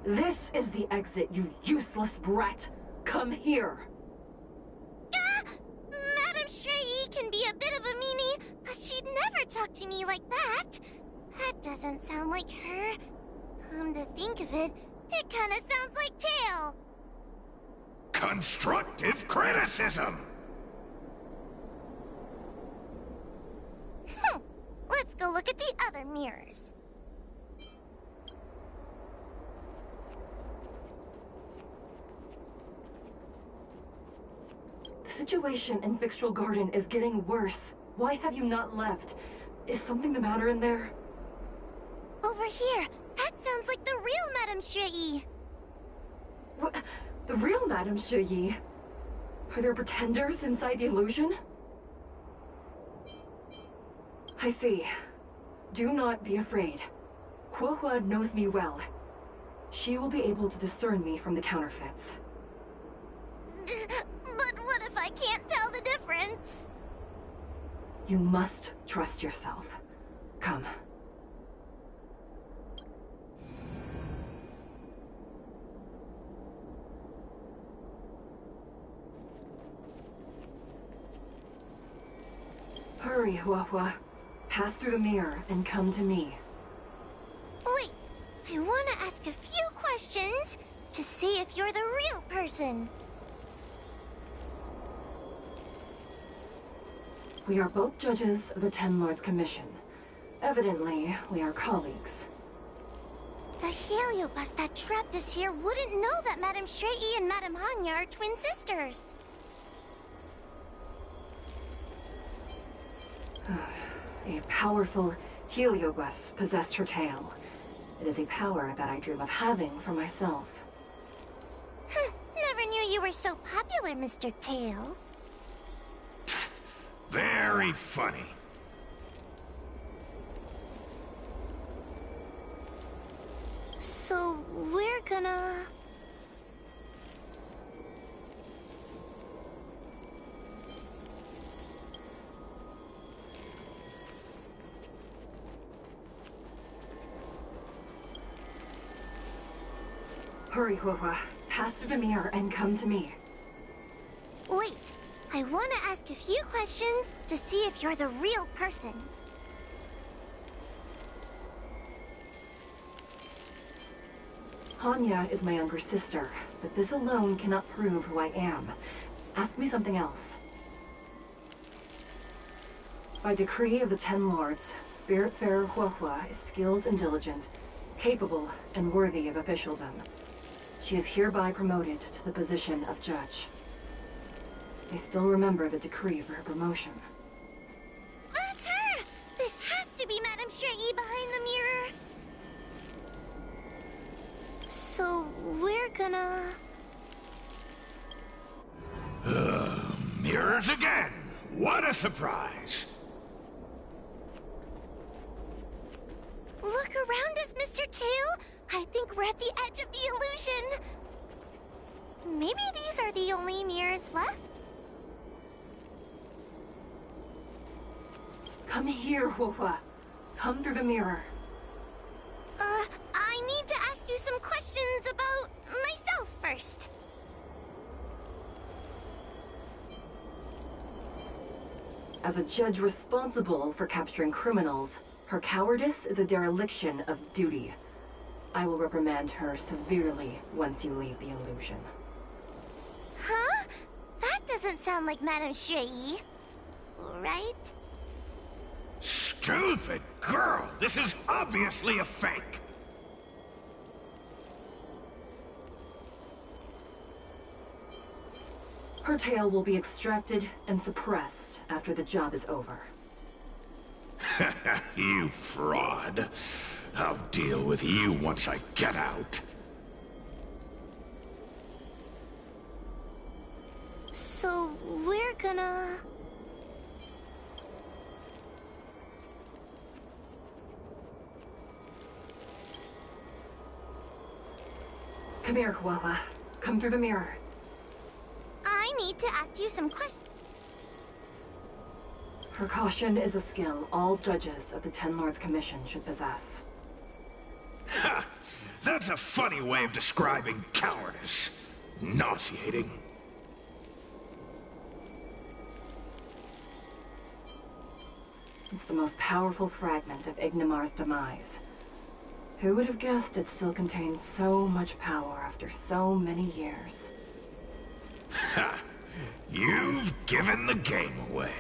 This is the exit, you useless brat! Come here! Madame Shrei can be a bit of a meanie, but she'd never talk to me like that. That doesn't sound like her. Come to think of it, it kinda sounds like Tail. Constructive criticism! Let's go look at the other mirrors. The situation in Fixtral Garden is getting worse. Why have you not left? Is something the matter in there? Over here, that sounds like the real Madame Shrei. What? The real Madame Shuyi? Are there pretenders inside the illusion? I see. Do not be afraid. Hua knows me well. She will be able to discern me from the counterfeits. But what if I can't tell the difference? You must trust yourself. Come. Hurry, Hua. Pass through the mirror and come to me. Wait, I want to ask a few questions to see if you're the real person. We are both judges of the Ten Lords Commission. Evidently, we are colleagues. The heliobus that trapped us here wouldn't know that Madame Shrei and Madame Hanya are twin sisters. A powerful heliobus possessed her tail. It is a power that I dream of having for myself. Never knew you were so popular, Mr. Tail. Very funny. So, we're gonna... Hurry, Huohua. Pass through the mirror and come to me. Wait, I want to ask a few questions to see if you're the real person. Hanya is my younger sister, but this alone cannot prove who I am. Ask me something else. By decree of the Ten Lords, Spiritfarer Huohua is skilled and diligent, capable and worthy of officialdom. She is hereby promoted to the position of judge. I still remember the decree for her promotion. That's her! This has to be Madame Shrei behind the mirror. So, we're gonna... Mirrors again! What a surprise! Look around us, Mr. Tail! I think we're at the edge of the illusion! Maybe these are the only mirrors left? Come here, Huohua. Come through the mirror. I need to ask you some questions about myself first. As a judge responsible for capturing criminals, her cowardice is a dereliction of duty. I will reprimand her severely once you leave the illusion. Huh? That doesn't sound like Madame Shrei. Right? Stupid girl! This is obviously a fake! Her tail will be extracted and suppressed after the job is over. You fraud. I'll deal with you once I get out. So, we're gonna... Come here, Huohua. Come through the mirror. I need to ask you some questions. Precaution is a skill all judges of the Ten Lords Commission should possess. Ha! That's a funny way of describing cowardice. Nauseating. It's the most powerful fragment of Ignimar's demise. Who would have guessed it still contains so much power after so many years? Ha! You've given the game away.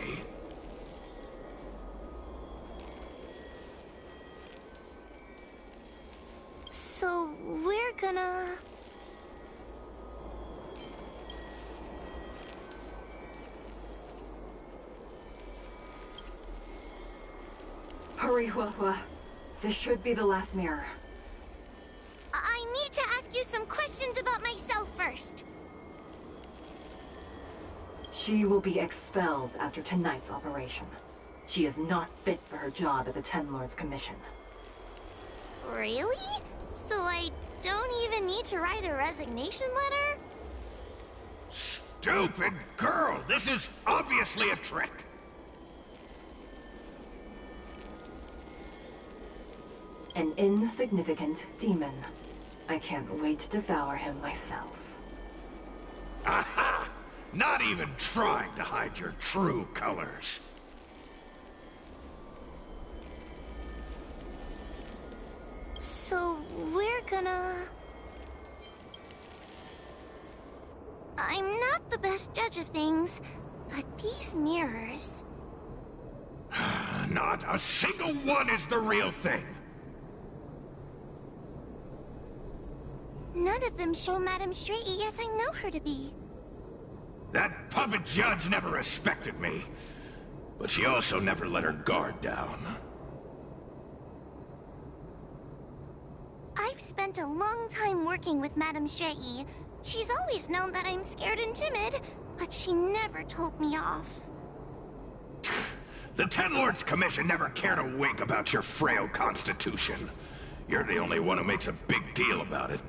So, we're gonna... Hurry, Huohua. This should be the last mirror. I need to ask you some questions about myself first. She will be expelled after tonight's operation. She is not fit for her job at the Ten Lords Commission. Really? So I don't even need to write a resignation letter? Stupid girl! This is obviously a trick! An insignificant demon. I can't wait to devour him myself. Aha! Not even trying to hide your true colors. So, we're gonna... I'm not the best judge of things, but these mirrors... Not a single one is the real thing. None of them show Madame Shrei as I know her to be. That puppet judge never respected me. But she also never let her guard down. I've spent a long time working with Madame Shrei. She's always known that I'm scared and timid, but she never told me off. The Ten Lords Commission never cared a wink about your frail constitution. You're the only one who makes a big deal about it.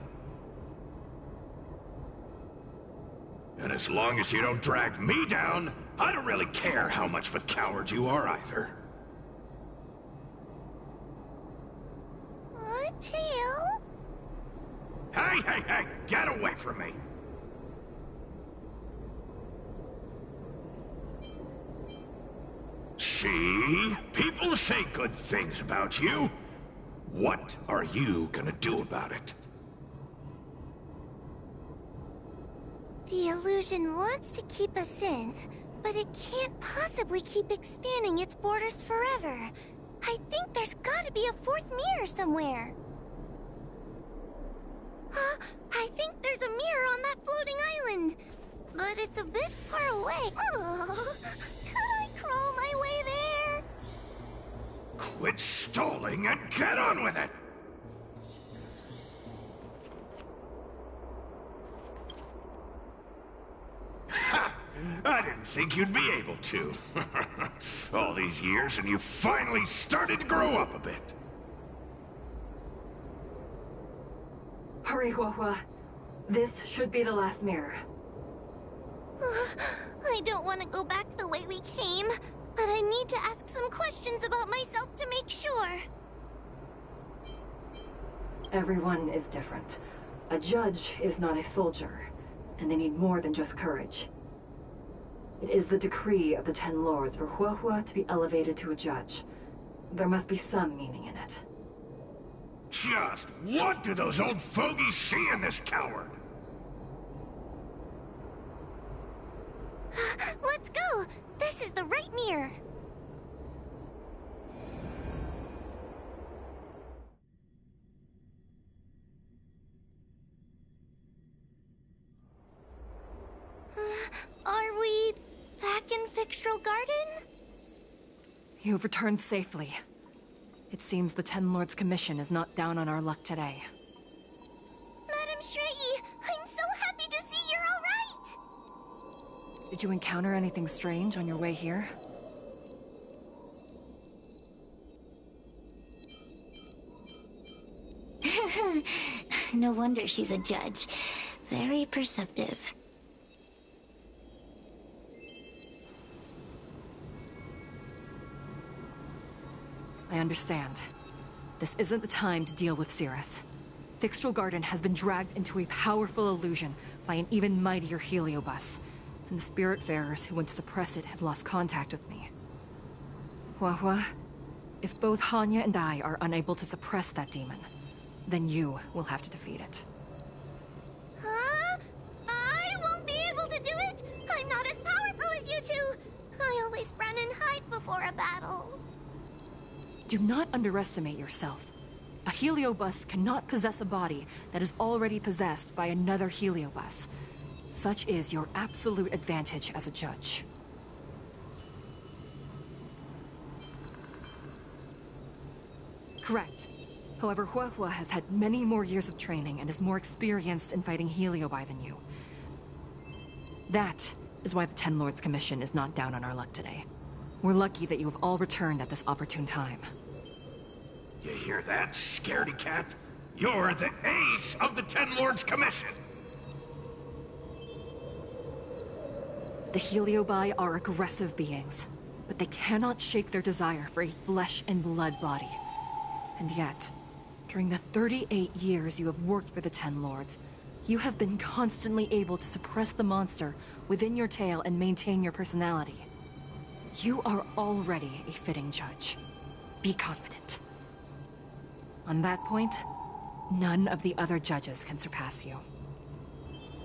And as long as you don't drag me down, I don't really care how much of a coward you are either. Tail? Hey! Hey! Get away from me! See? People say good things about you. What are you gonna do about it? The illusion wants to keep us in, but it can't possibly keep expanding its borders forever. I think there's gotta be a fourth mirror somewhere. I think there's a mirror on that floating island, but it's a bit far away. Oh, could I crawl my way there? Quit stalling and get on with it! Ha! I didn't think you'd be able to. All these years and you finally started to grow up a bit. Hurry, Huahua. This should be the last mirror. I don't want to go back the way we came, but I need to ask some questions about myself to make sure. Everyone is different. A judge is not a soldier, and they need more than just courage. It is the decree of the Ten Lords for Huahua to be elevated to a judge. There must be some meaning in it. Just what do those old fogies see in this coward? Let's go! This is the right mirror. Are we back in Fixtral Garden? You've returned safely. It seems the Ten Lords' commission is not down on our luck today. Madam Shrey, I'm so happy to see you're all right! Did you encounter anything strange on your way here? No wonder she's a judge. Very perceptive. I understand. This isn't the time to deal with Cirrus. Fixtral Garden has been dragged into a powerful illusion by an even mightier heliobus, and the Spiritfarers who went to suppress it have lost contact with me. Huahua, if both Hanya and I are unable to suppress that demon, then you will have to defeat it. Huh? I won't be able to do it! I'm not as powerful as you two! I always run and hide before a battle. Do not underestimate yourself. A heliobus cannot possess a body that is already possessed by another heliobus. Such is your absolute advantage as a judge. Correct. However, Huahua has had many more years of training and is more experienced in fighting heliobi than you. That is why the Ten Lords Commission is not down on our luck today. We're lucky that you have all returned at this opportune time. You hear that, scaredy cat? You're the ace of the Ten Lords Commission! The heliobi are aggressive beings, but they cannot shake their desire for a flesh and blood body. And yet, during the 38 years you have worked for the Ten Lords, you have been constantly able to suppress the monster within your tail and maintain your personality. You are already a fitting judge. Be confident. On that point, none of the other judges can surpass you.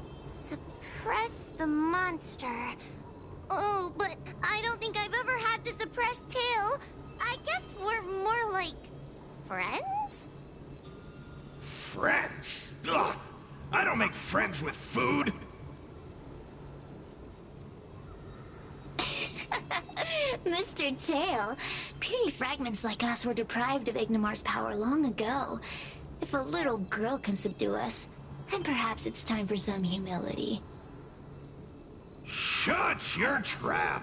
Suppress the monster. Oh, but I don't think I've ever had to suppress Tail. I guess we're more like... friends? Friends? Ugh! I don't make friends with food! Mr. Tail, puny fragments like us were deprived of Ignimar's power long ago. If a little girl can subdue us, then perhaps it's time for some humility. Shut your trap!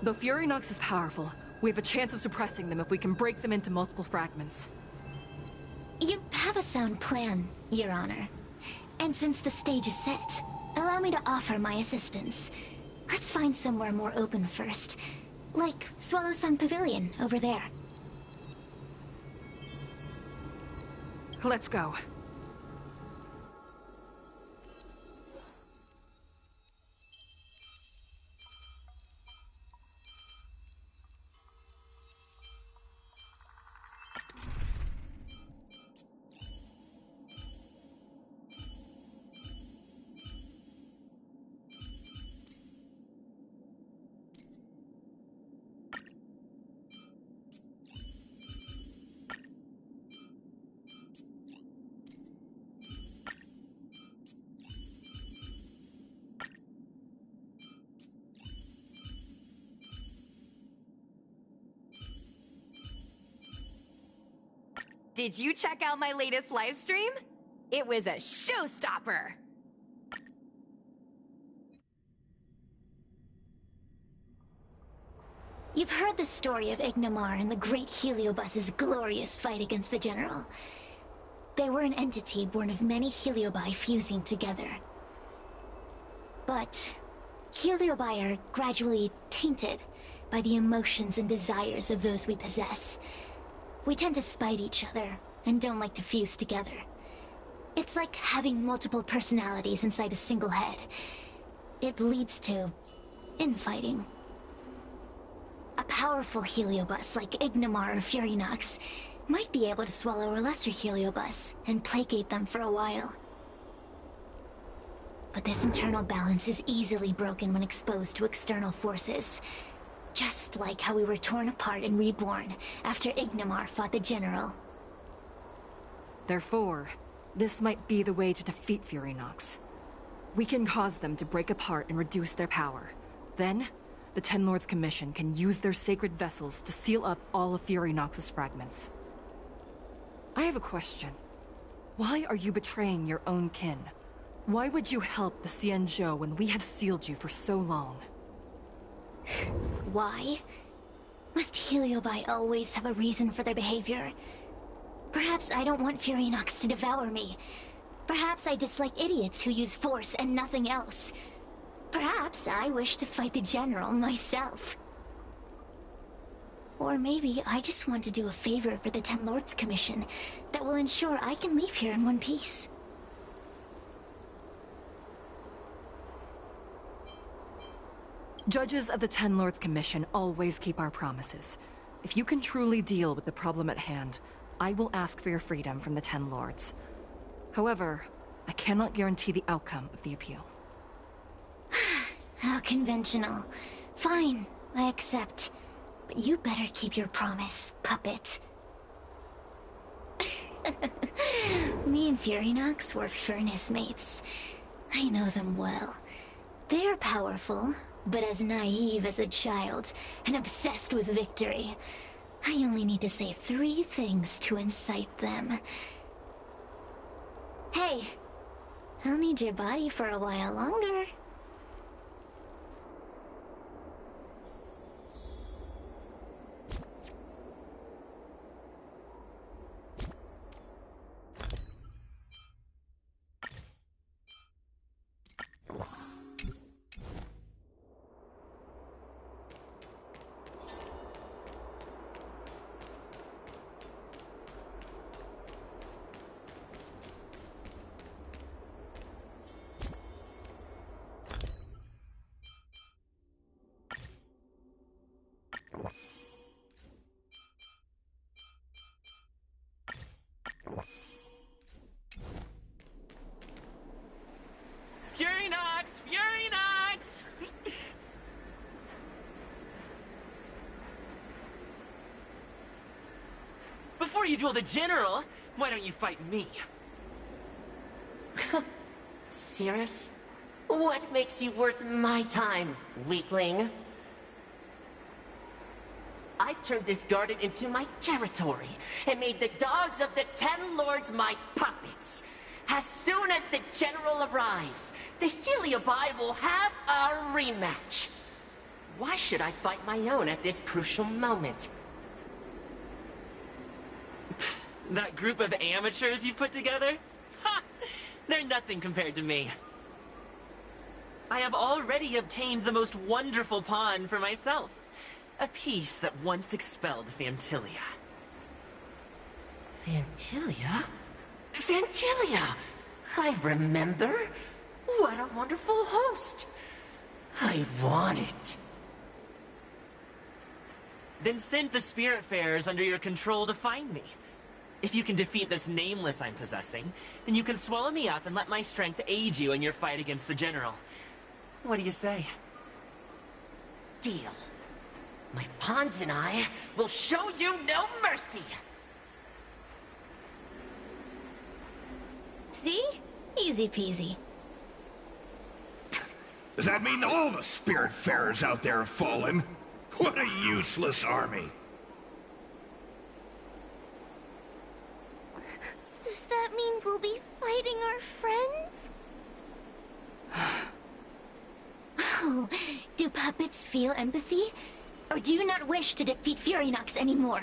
Though Fury Nox is powerful, we have a chance of suppressing them if we can break them into multiple fragments. You have a sound plan, Your Honor. And since the stage is set, allow me to offer my assistance. Let's find somewhere more open first. Like Swallow Song Pavilion, over there. Let's go. Did you check out my latest live stream? It was a showstopper! You've heard the story of Ignomar and the great Heliobus's glorious fight against the General. They were an entity born of many Heliobi fusing together. But Heliobi are gradually tainted by the emotions and desires of those we possess. We tend to spite each other, and don't like to fuse together. It's like having multiple personalities inside a single head. It leads to infighting. A powerful Heliobus like Ignomar or Furinox might be able to swallow a lesser Heliobus and placate them for a while. But this internal balance is easily broken when exposed to external forces. Just like how we were torn apart and reborn after Ignomar fought the General. Therefore, this might be the way to defeat Furinox. We can cause them to break apart and reduce their power. Then, the Ten Lords Commission can use their sacred vessels to seal up all of Furinox's fragments. I have a question. Why are you betraying your own kin? Why would you help the Xianzhou when we have sealed you for so long? Why? Must Heliobi always have a reason for their behavior? Perhaps I don't want Furinox to devour me. Perhaps I dislike idiots who use force and nothing else. Perhaps I wish to fight the General myself. Or maybe I just want to do a favor for the Ten Lords Commission that will ensure I can leave here in one piece. Judges of the Ten Lords Commission always keep our promises. If you can truly deal with the problem at hand, I will ask for your freedom from the Ten Lords. However, I cannot guarantee the outcome of the appeal. How conventional. Fine, I accept. But you better keep your promise, puppet. Me and Furinox were furnace mates. I know them well. They're powerful, but as naive as a child, and obsessed with victory. I only need to say 3 things to incite them. Hey, I'll need your body for a while longer. Furinox! Furinox! Before you duel the General, why don't you fight me? Serious? What makes you worth my time, weakling? I've turned this garden into my territory, and made the dogs of the Ten Lords my puppets. As soon as the General arrives, the Heliobi will have a rematch. Why should I fight my own at this crucial moment? That group of amateurs you put together? Ha! They're nothing compared to me. I have already obtained the most wonderful pawn for myself. A piece that once expelled Phantilia. Phantilia? Fantilia! I remember. What a wonderful host. I want it. Then send the Spiritfarers under your control to find me. If you can defeat this nameless I'm possessing, then you can swallow me up and let my strength aid you in your fight against the General. What do you say? Deal. My pawns and I will show you no mercy! See? Easy peasy. Does that mean all the Spiritfarers out there have fallen? What a useless army! Does that mean we'll be fighting our friends? Oh, do puppets feel empathy? Or do you not wish to defeat Furynox anymore?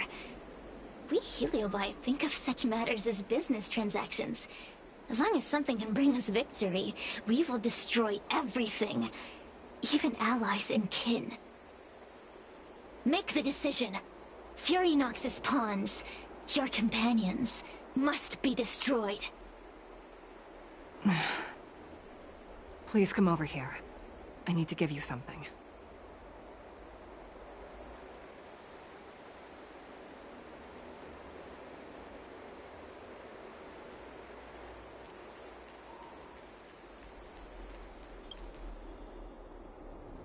We Heliobi think of such matters as business transactions. As long as something can bring us victory, we will destroy everything. Even allies and kin. Make the decision. Furynox's pawns, your companions, must be destroyed. Please come over here. I need to give you something.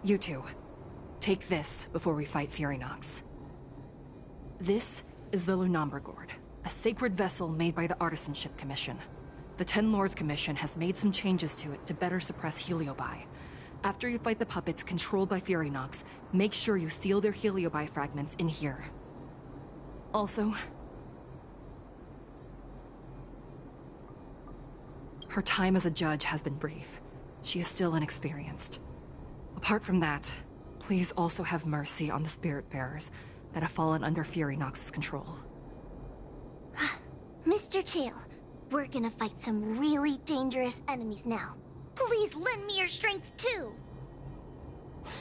You two, take this before we fight Furynox. This is the Lunambra Gourd, a sacred vessel made by the Artisanship Commission. The Ten Lords Commission has made some changes to it to better suppress Heliobi. After you fight the puppets controlled by Furynox, make sure you seal their Heliobi fragments in here. Also, her time as a judge has been brief. She is still inexperienced. Apart from that, please also have mercy on the Spiritfarers that have fallen under Furynox's control. Mr. Chael, we're gonna fight some really dangerous enemies now. Please lend me your strength too!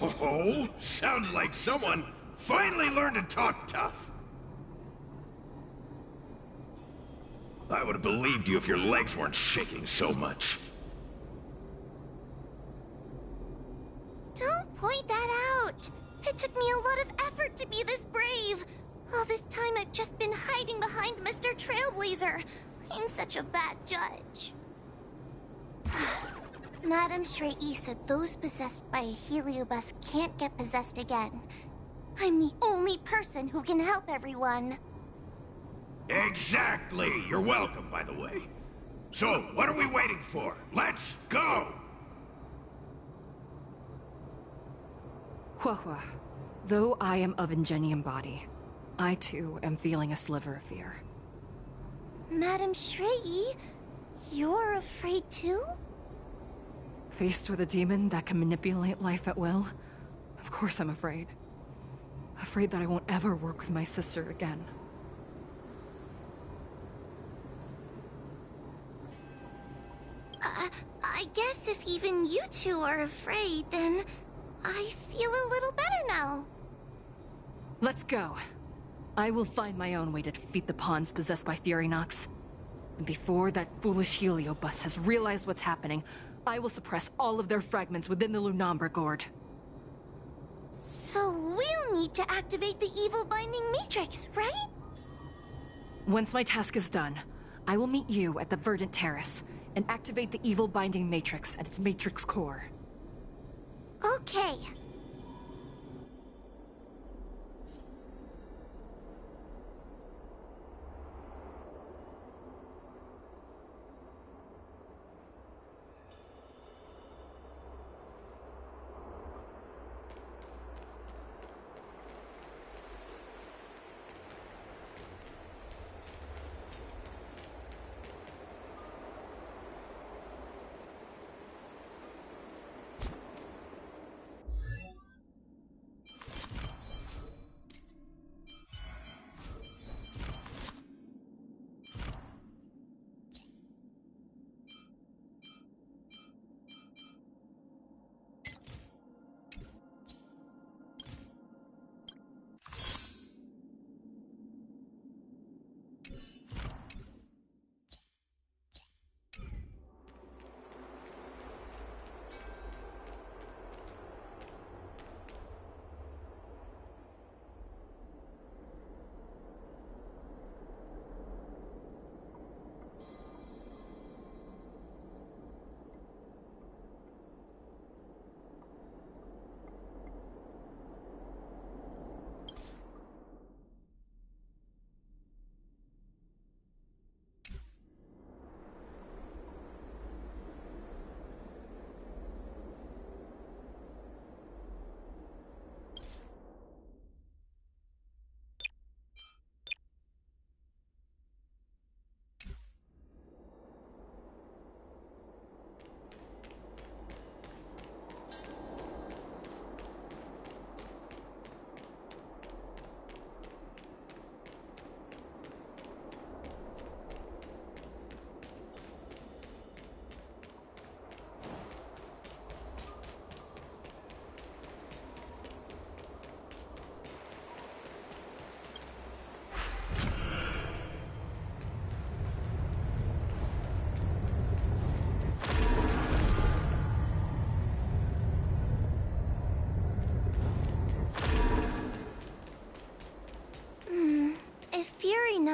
Oh, sounds like someone finally learned to talk tough. I would have believed you if your legs weren't shaking so much. Don't point that out! It took me a lot of effort to be this brave. All this time I've just been hiding behind Mr. Trailblazer. I'm such a bad judge. Madame Shrey said those possessed by a heliobus can't get possessed again. I'm the only person who can help everyone. Exactly! You're welcome, by the way. So, what are we waiting for? Let's go! Huahua, though I am of Ingenium body, I too am feeling a sliver of fear. Madame Shrey, you're afraid too? Faced with a demon that can manipulate life at will, of course I'm afraid. Afraid that I won't ever work with my sister again. I guess if even you two are afraid, then I feel a little better now. Let's go. I will find my own way to defeat the pawns possessed by Furynox. And before that foolish Heliobus has realized what's happening, I will suppress all of their fragments within the Lunambra Gourd. So we'll need to activate the evil binding matrix, right? Once my task is done, I will meet you at the Verdant Terrace and activate the evil binding matrix at its matrix core. Okay.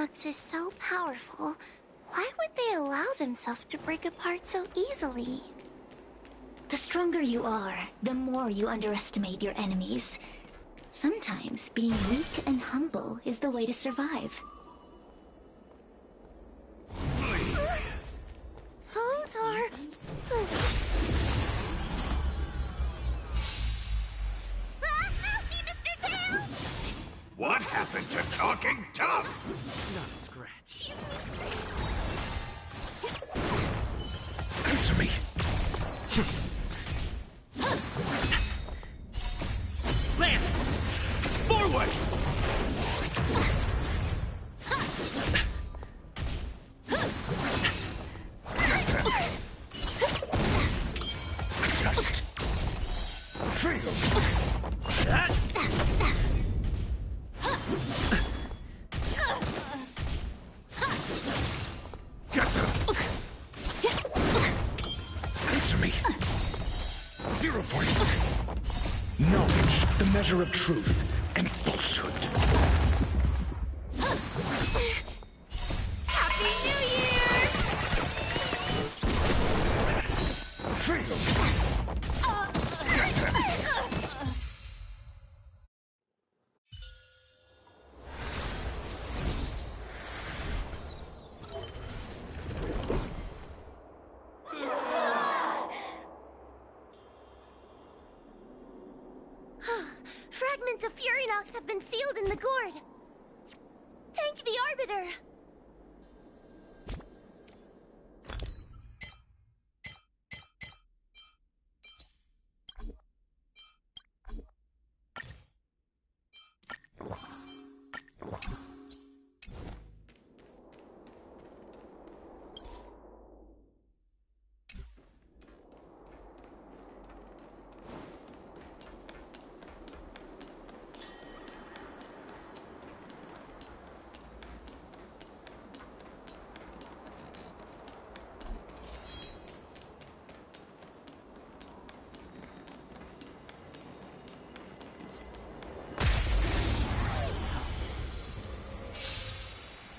Furinox is so powerful, why would they allow themselves to break apart so easily? The stronger you are, the more you underestimate your enemies. Sometimes being weak and humble is the way to survive. Those are... help me, Mr. Tail! What happened to talking tough? Not a scratch. Answer me. Lance! Forward! Just feel. That! Get them. Answer me. 0 points. Knowledge, the measure of truth and falsehood. Happy New Year! Feel. Get them. Fragments of Furinox have been sealed in the gourd. Thank the Arbiter.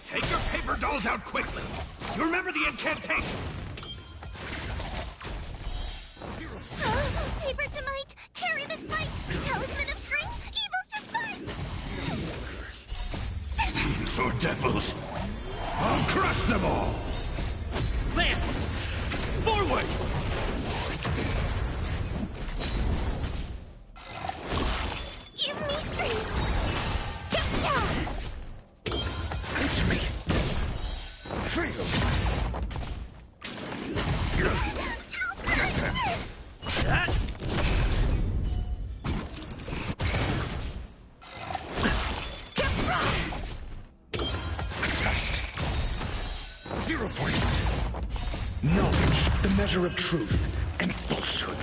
Take your paper dolls out quickly. You remember the incantation? Paper to might, carry this might, talisman of strength, evil despite! These are devils. I'll crush them all. Lance! Forward! Give me strength! Answer me. Feel. Get them. That! Test. 0 points. Knowledge, the measure of truth and falsehood.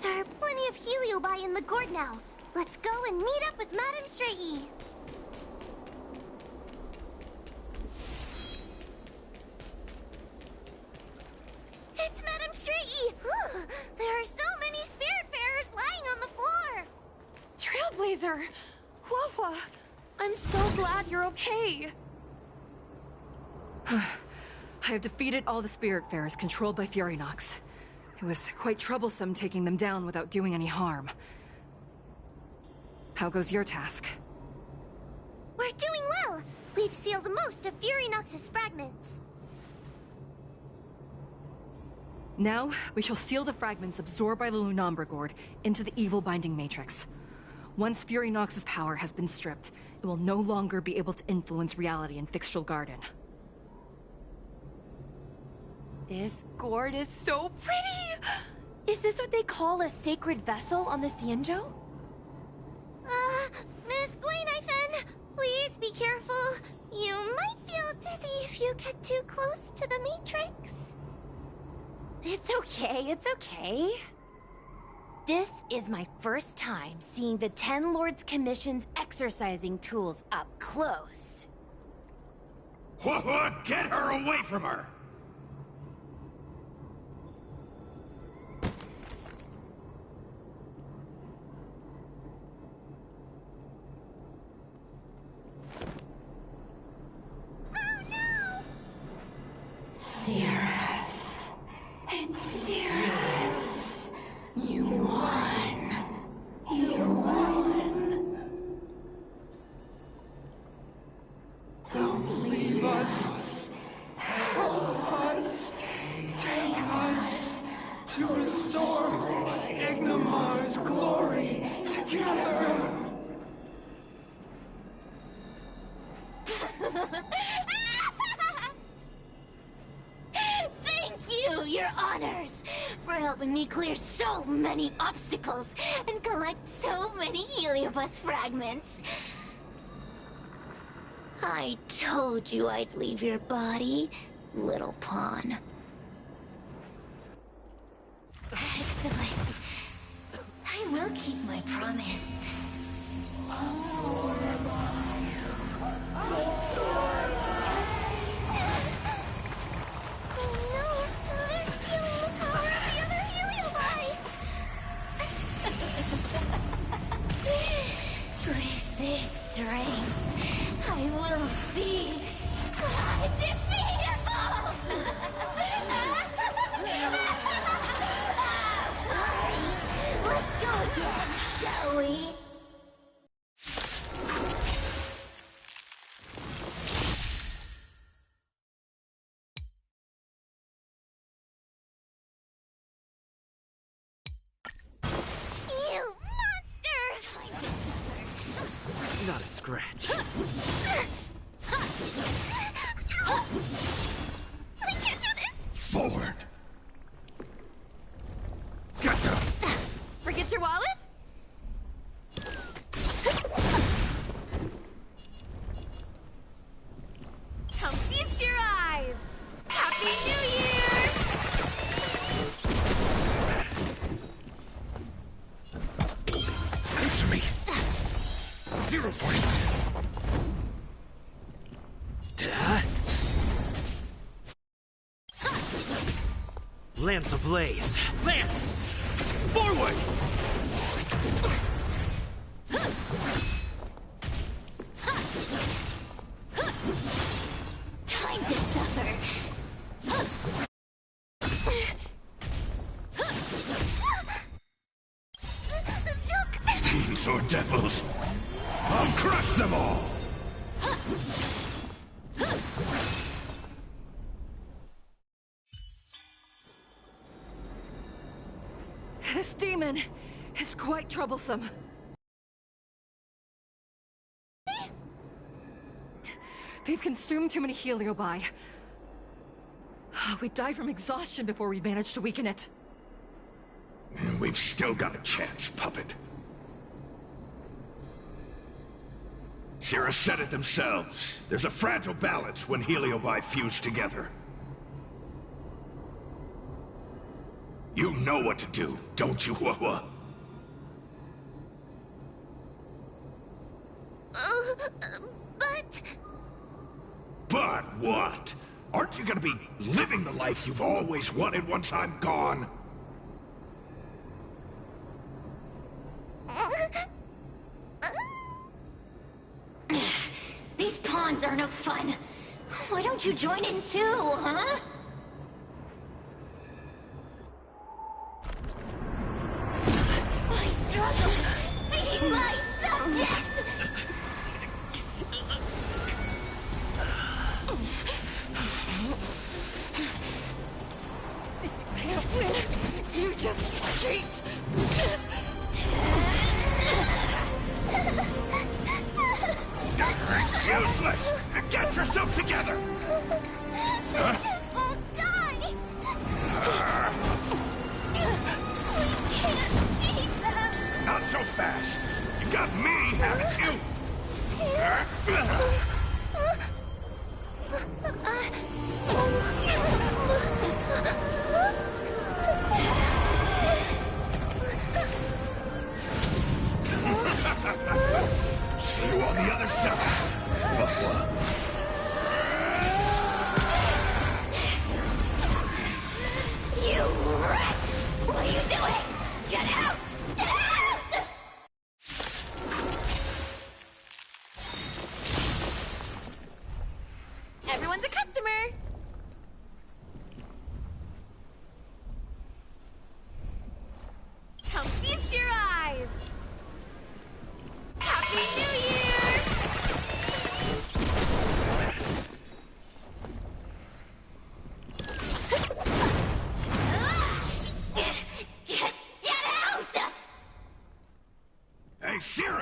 There are plenty of heliobi in the gourd now. Let's go and meet up with Madame Strahi. It's Madame Strahi! There are so many spiritfarers lying on the floor! Trailblazer! Wawa! I'm so glad you're okay! I have defeated all the Spiritfarers controlled by Furinox. It was quite troublesome taking them down without doing any harm. How goes your task? We're doing well! We've sealed most of Furinox's fragments. Now, we shall seal the fragments absorbed by the Lunombra Gourd into the evil binding matrix. Once Furinox's power has been stripped, it will no longer be able to influence reality in Fixtral Garden. This gourd is so pretty! Is this what they call a sacred vessel on the Xianzhou? Miss Gwainithan, please be careful. You might feel dizzy if you get too close to the Matrix. It's okay, it's okay. This is my first time seeing the Ten Lords Commission's exercising tools up close. What? Get her away from her! Cirrus. It's Cirrus. You won. You won. Don't leave us. Help us. Take us to restore Ignimar's glory together. Thank you, your honors, for helping me clear so many obstacles and collect so many heliobus fragments. I told you I'd leave your body, little pawn. Excellent. I will keep my promise. Oh no! They're stealing the power of the other heliobi! With this strength, I will be undefeatable! Let's go again, shall we? You monster! Time to suffer. Not a scratch. I can't do this! Forward! Get them! Forget your wallet? Come feast your eyes! Happy New Year! Answer me! 0 points! Lance ablaze! Lance! Forward! Time to suffer. Fiends or devils! I'll crush them all! This demon is quite troublesome. They've consumed too many heliobi. We'd die from exhaustion before we managed to weaken it. We've still got a chance, puppet. Cirrus said it themselves. There's a fragile balance when heliobi fuse together. You know what to do, don't you, Huahua? But... But what? Aren't you gonna be living the life you've always wanted once I'm gone? These pawns are no fun. Why don't you join in too, huh? I struggle being my subject! Can't win! You just cheat! Useless! Get yourself together! They just won't die! We can't beat them! Not so fast! You've got me, haven't you?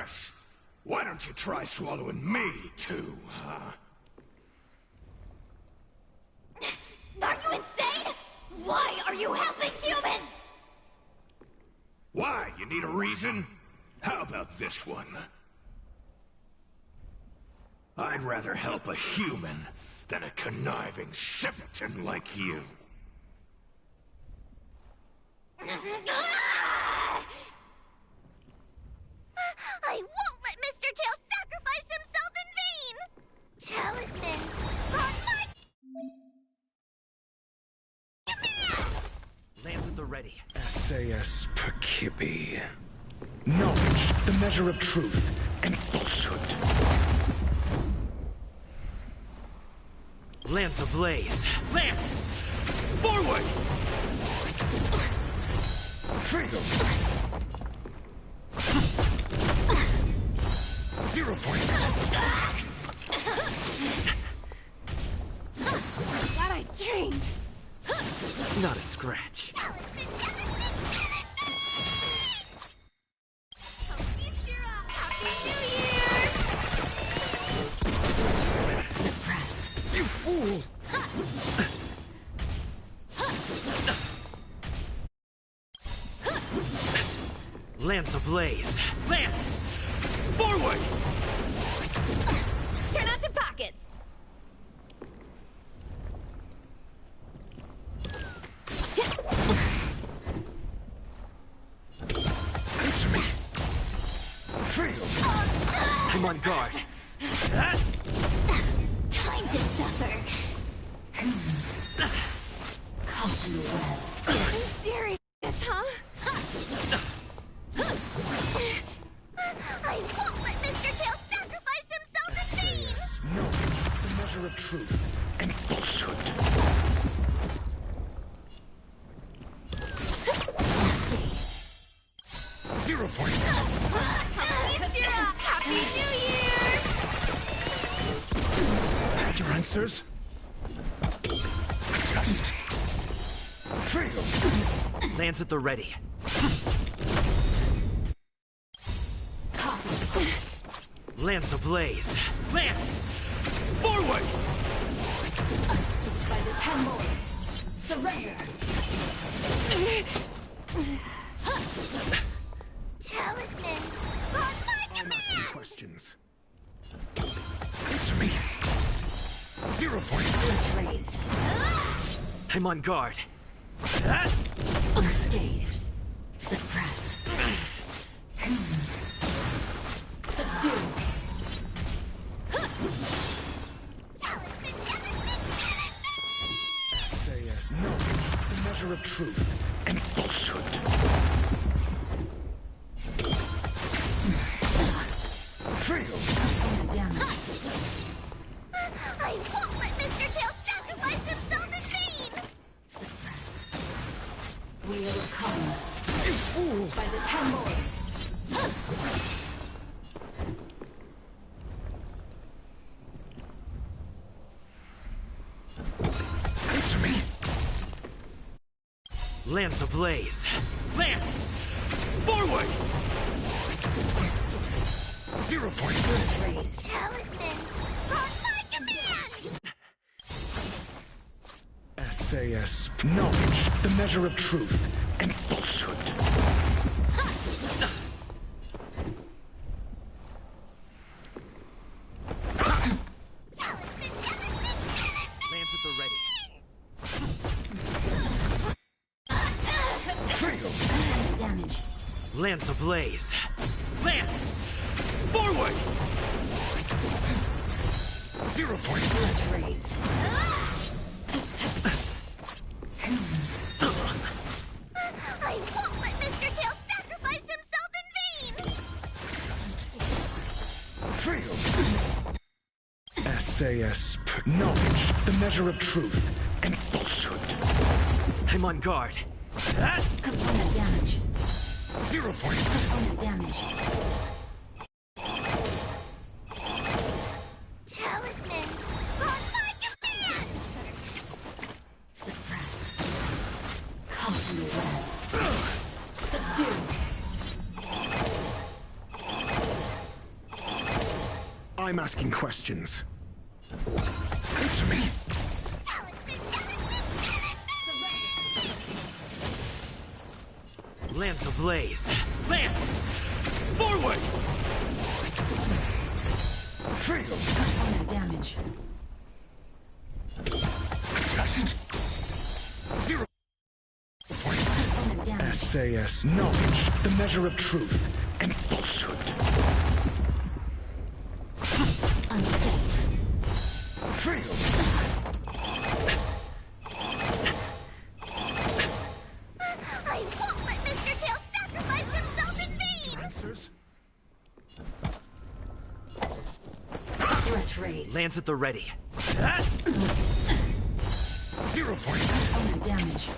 generous. Why don't you try swallowing me, too, huh? Are you insane? Why are you helping humans? Why? You need a reason? How about this one? I'd rather help a human than a conniving simpleton like you. I won't let Mr. Tail sacrifice himself in vain! Talismans on my command! Lance at the ready. SAS per Kibbe. Knowledge, the measure of truth and falsehood. Lance ablaze. Lance! Forward! Freedom. 0 points. Glad I trained. Not a scratch. You fool! Lance ablaze. Lance! Forward! Turn out your pockets. Answer me. Freedom. I'm on guard. Time to suffer. Caught in the web. Serious, huh? I won't let Mr. Tail sacrifice himself in vain! Knowledge, the measure of truth and falsehood. Cascade. 0 points. Happy New Year! Your answers? A test. Freedom. Lance at the ready. Lance ablaze. Lance! Forward! Unscathed by the 10 lords. Surrender. Talismans on my I'm asking command! questions. Answer me. 0 points. Raised. I'm on guard. Unscathed. Suppress. Subdue. SAS knowledge, the measure of truth and falsehood. Freedom. Component damage. I won't let Mr. Tail sacrifice himself in vain! Suppress. Wheel of Come. You fool! By the 10 lords. Answer me. Lance ablaze. Lance! Forward! 0 points. Raised. Talismans on my command! SAS knowledge, the measure of truth and falsehood. Lance at the ready. Freedom. Damage. Lance ablaze. Lance! Forward! 0 points. Raised. I won't let Mr. Tail sacrifice himself in vain! Freedom. SAS knowledge, the measure of truth and falsehood. I'm on guard. Component damage. 0 points. Component damage. Talismans on my command! Suppress. Caught in the web. Subdue. I'm asking questions. Answer me. Lance ablaze. Lance! Forward! Fail. Component damage. Test. 0 points. Component damage. SAS knowledge, the measure of truth and falsehood. Unscathed. Fail. I won't let Mr. Tail sacrifice himself in vain! Answers? Threat raised. Lance at the ready. 0 points. Component damage.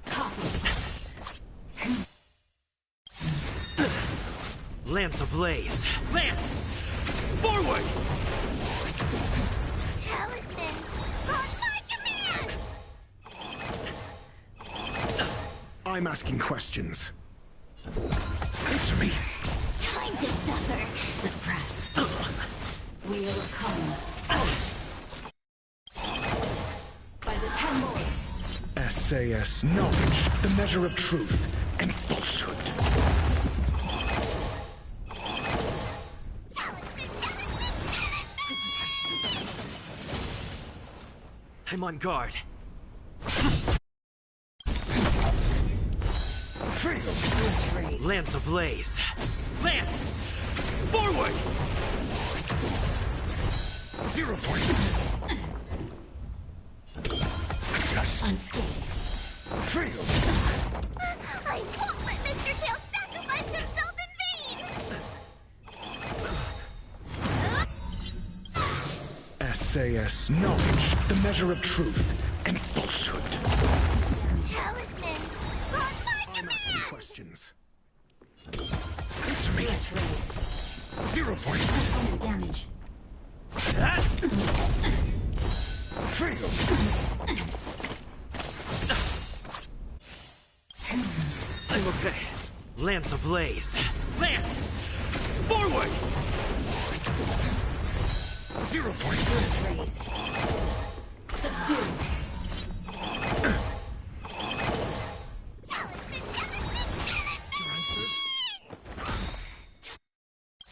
Copy. Lance ablaze. Lance! Forward! Talisman, on my command! I'm asking questions. Answer me. Time to suffer. Suppress. Will come. By the 10 lords. SAS knowledge, the measure of truth and falsehood. I'm on guard. Fail. Threat raised. Lance ablaze. Lance! Forward! 0 points. Test. Unscathed. Fail. I won't let Mr. Tail sacrifice himself in vain! SAS knowledge, the measure of truth and falsehood. Talisman, on my I'm asking command! questions. Answer me. Threat raised. 0 points. Component damage. Fail. I'm okay. Lance ablaze. Lance! Forward! 0 points. Threat raised. Subdue. Your answers?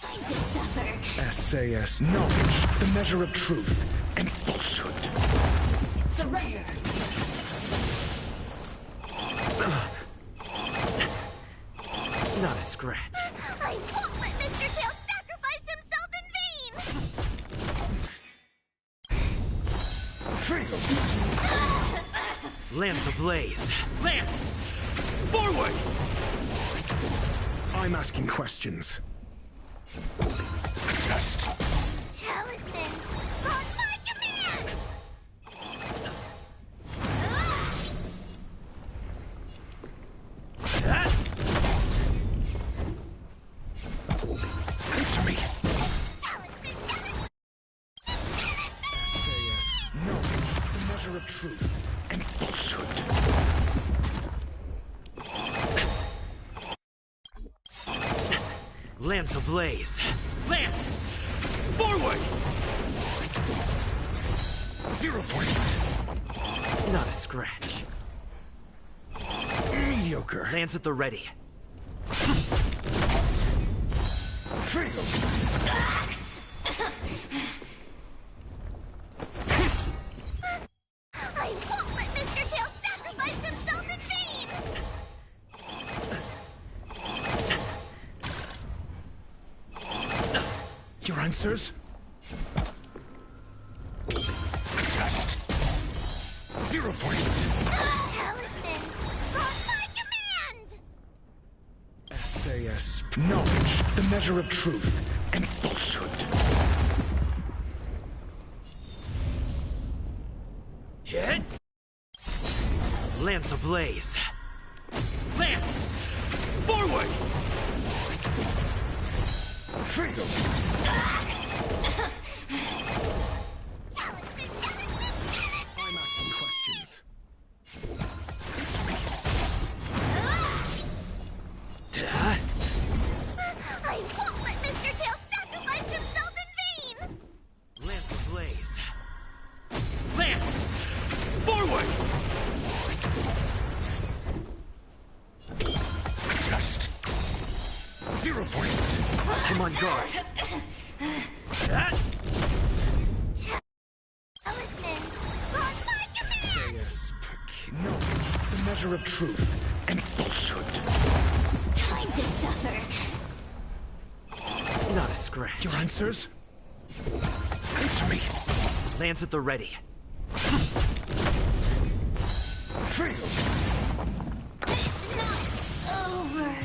Time to suffer. SAS knowledge, the measure of truth and falsehood. Surrender. Not a scratch. I won't let Mr. Tail sacrifice himself in vain! Fail. Lance ablaze. Lance! Forward! I'm asking questions. Test. Talisman, on my command! Answer me. SAS knowledge, the measure of truth and falsehood. Lance ablaze. Lance! Forward! 0 points. Not a scratch. Mediocre. Lance at the ready. Fail. I won't let Mr. Tail sacrifice himself in vain! Your answers? Test. 0 points. Talisman, on my command! SAS knowledge, the measure of truth and falsehood. Hit! Lance ablaze. Lance! Forward! Fail. I'm asking questions. Duh. I won't let Mr. Tail sacrifice himself in vain! 0 points. I'm on guard. That? Talisman, on my command! Deus Knowledge, the measure of truth and falsehood. Time to suffer. Not a scratch. Your answers? Answer me. Lance at the ready. Failed. It's not over.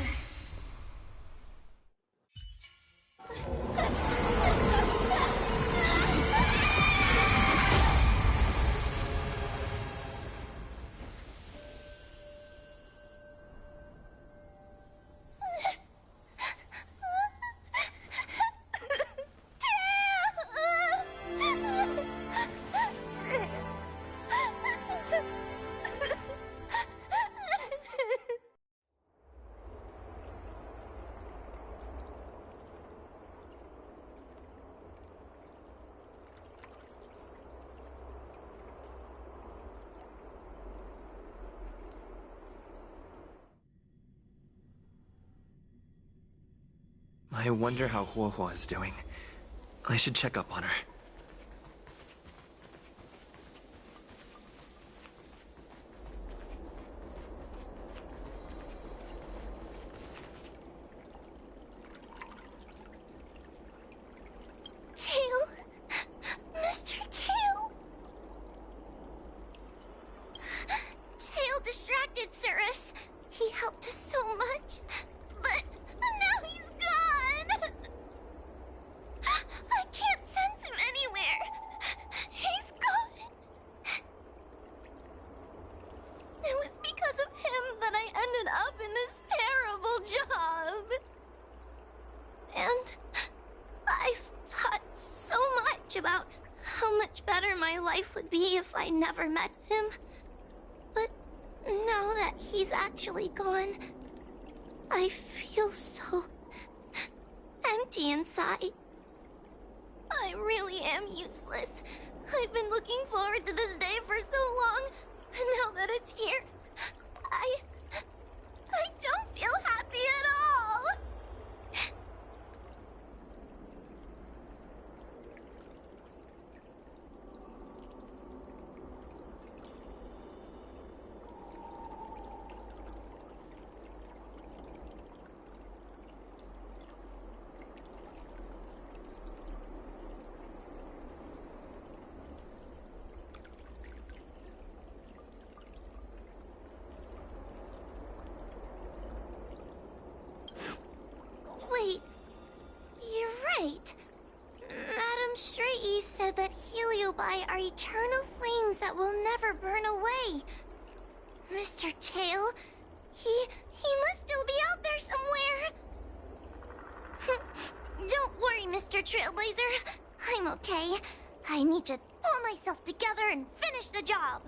I wonder how Huohuo is doing. I should check up on her. Tail? Mr. Tail? Tail distracted Cirrus. He helped us so much, but now he's gone. I can't sense him anywhere. He's gone. It was because of him that I ended up in this terrible job. And I've thought so much about how much better my life would be if I never met him. But now that he's actually gone, I feel so empty inside. I really am useless. I've been looking forward to this day for so long, and now that it's here, I don't feel happy at all. Wait, you're right. Madame Straighty said that heliobi are eternal flames that will never burn away. Mr. Tail, he must still be out there somewhere. Don't worry, Mr. Trailblazer. I'm okay. I need to pull myself together and finish the job.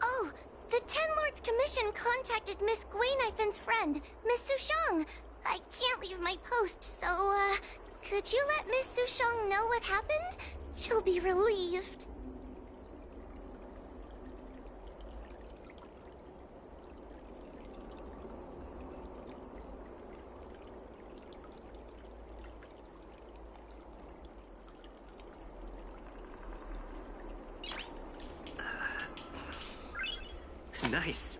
Oh, the Ten Lords Commission contacted Miss Guinaifin's friend, Miss Sushang. I can't leave my post, so, could you let Miss Sushang know what happened? She'll be relieved. Nice.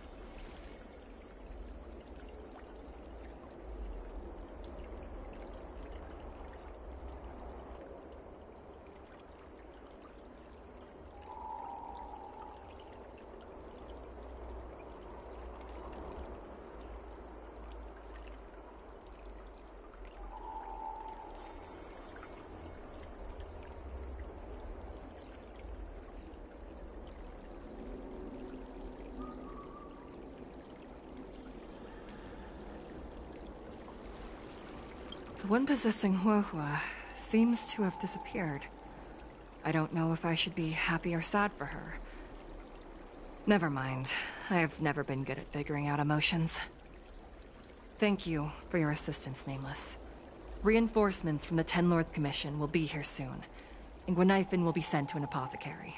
The one possessing Huohua seems to have disappeared. I don't know if I should be happy or sad for her. Never mind. I've never been good at figuring out emotions. Thank you for your assistance, Nameless. Reinforcements from the Ten Lords Commission will be here soon, and Guinaifin will be sent to an apothecary.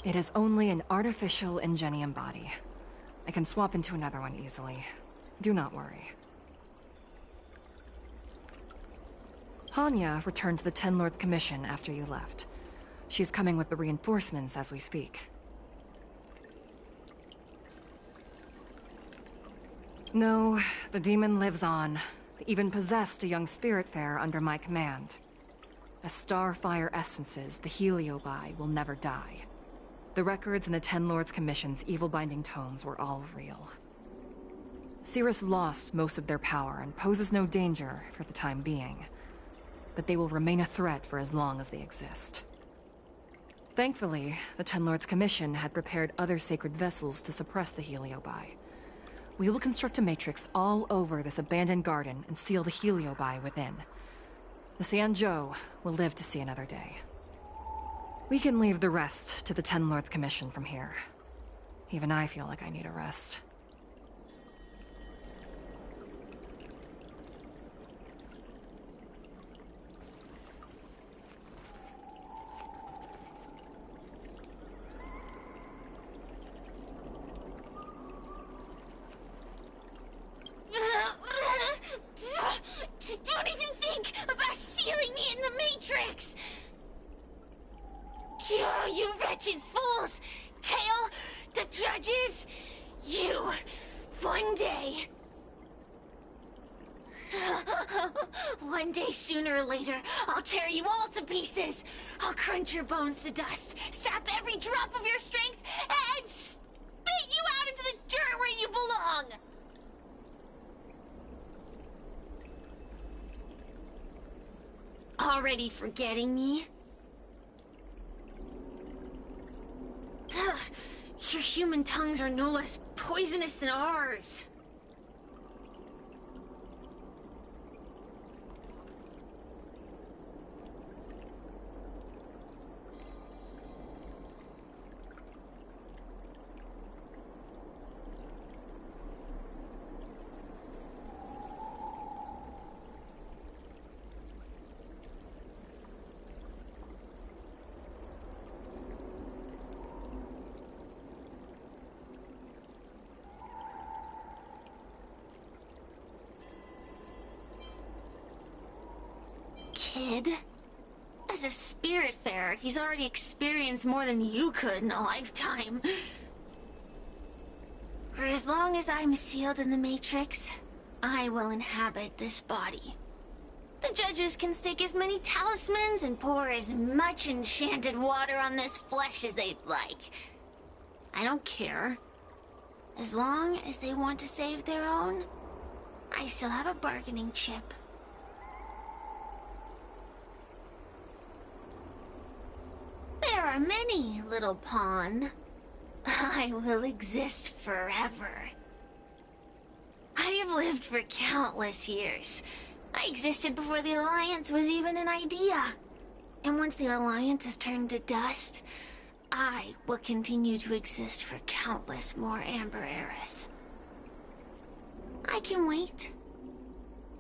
It is only an artificial Ingenium body. I can swap into another one easily. Do not worry. Hanya returned to the Ten Lords Commission after you left. She's coming with the reinforcements as we speak. No, the demon lives on. They even possessed a young spiritfarer under my command. As starfire essences, the Heliobi will never die. The records in the Ten Lords Commission's evil-binding tomes were all real. Cirrus lost most of their power and poses no danger for the time being. But they will remain a threat for as long as they exist. Thankfully, the Ten Lords Commission had prepared other sacred vessels to suppress the Heliobi. We will construct a matrix all over this abandoned garden and seal the Heliobi within. The Xianzhou will live to see another day. We can leave the rest to the Ten Lords Commission from here. Even I feel like I need a rest. Don't even think about sealing me in the Matrix! You wretched fools! Tail, the judges, you, one day... One day, sooner or later, I'll tear you all to pieces! I'll crunch your bones to dust, sap every drop of your strength, and spit you out into the dirt where you belong! Already forgetting me? Ugh, your human tongues are no less poisonous than ours. Kid? As a spiritfarer, he's already experienced more than you could in a lifetime. For as long as I'm sealed in the Matrix, I will inhabit this body. The judges can stake as many talismans and pour as much enchanted water on this flesh as they'd like. I don't care. As long as they want to save their own, I still have a bargaining chip. There are many, little pawn. I will exist forever. I have lived for countless years. I existed before the Alliance was even an idea. And once the Alliance is turned to dust, I will continue to exist for countless more Amber eras. I can wait.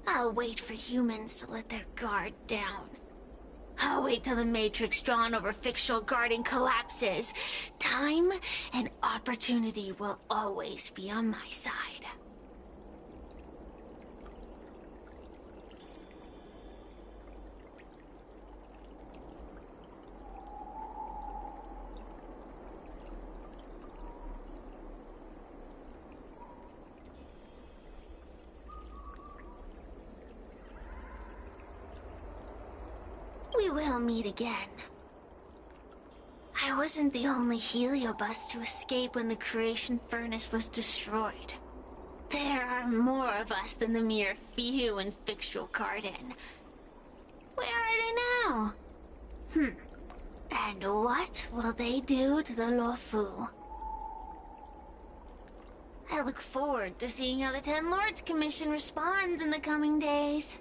I'll wait for humans to let their guard down. I'll wait till the Matrix drawn over Fictional Garden collapses. Time and opportunity will always be on my side. We will meet again. I wasn't the only heliobus to escape when the creation furnace was destroyed. There are more of us than the mere few in Fictional Garden. Where are they now? And what will they do to the Luofu? I look forward to seeing how the Ten Lords Commission responds in the coming days.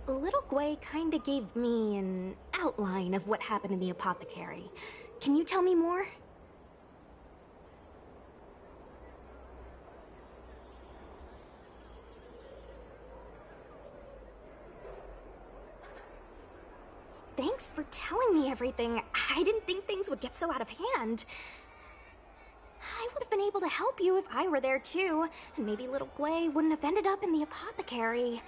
Little Gwei kinda gave me an outline of what happened in the apothecary. Can you tell me more? Thanks for telling me everything. I didn't think things would get so out of hand. I would have been able to help you if I were there too, and maybe little Gwei wouldn't have ended up in the apothecary.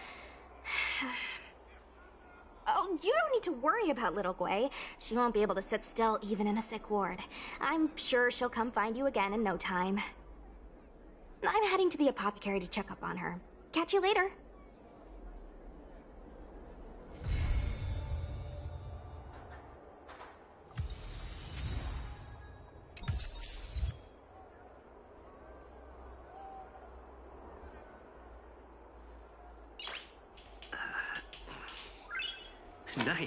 Oh, you don't need to worry about little Gwei. She won't be able to sit still even in a sick ward. I'm sure she'll come find you again in no time. I'm heading to the apothecary to check up on her. Catch you later. Nice.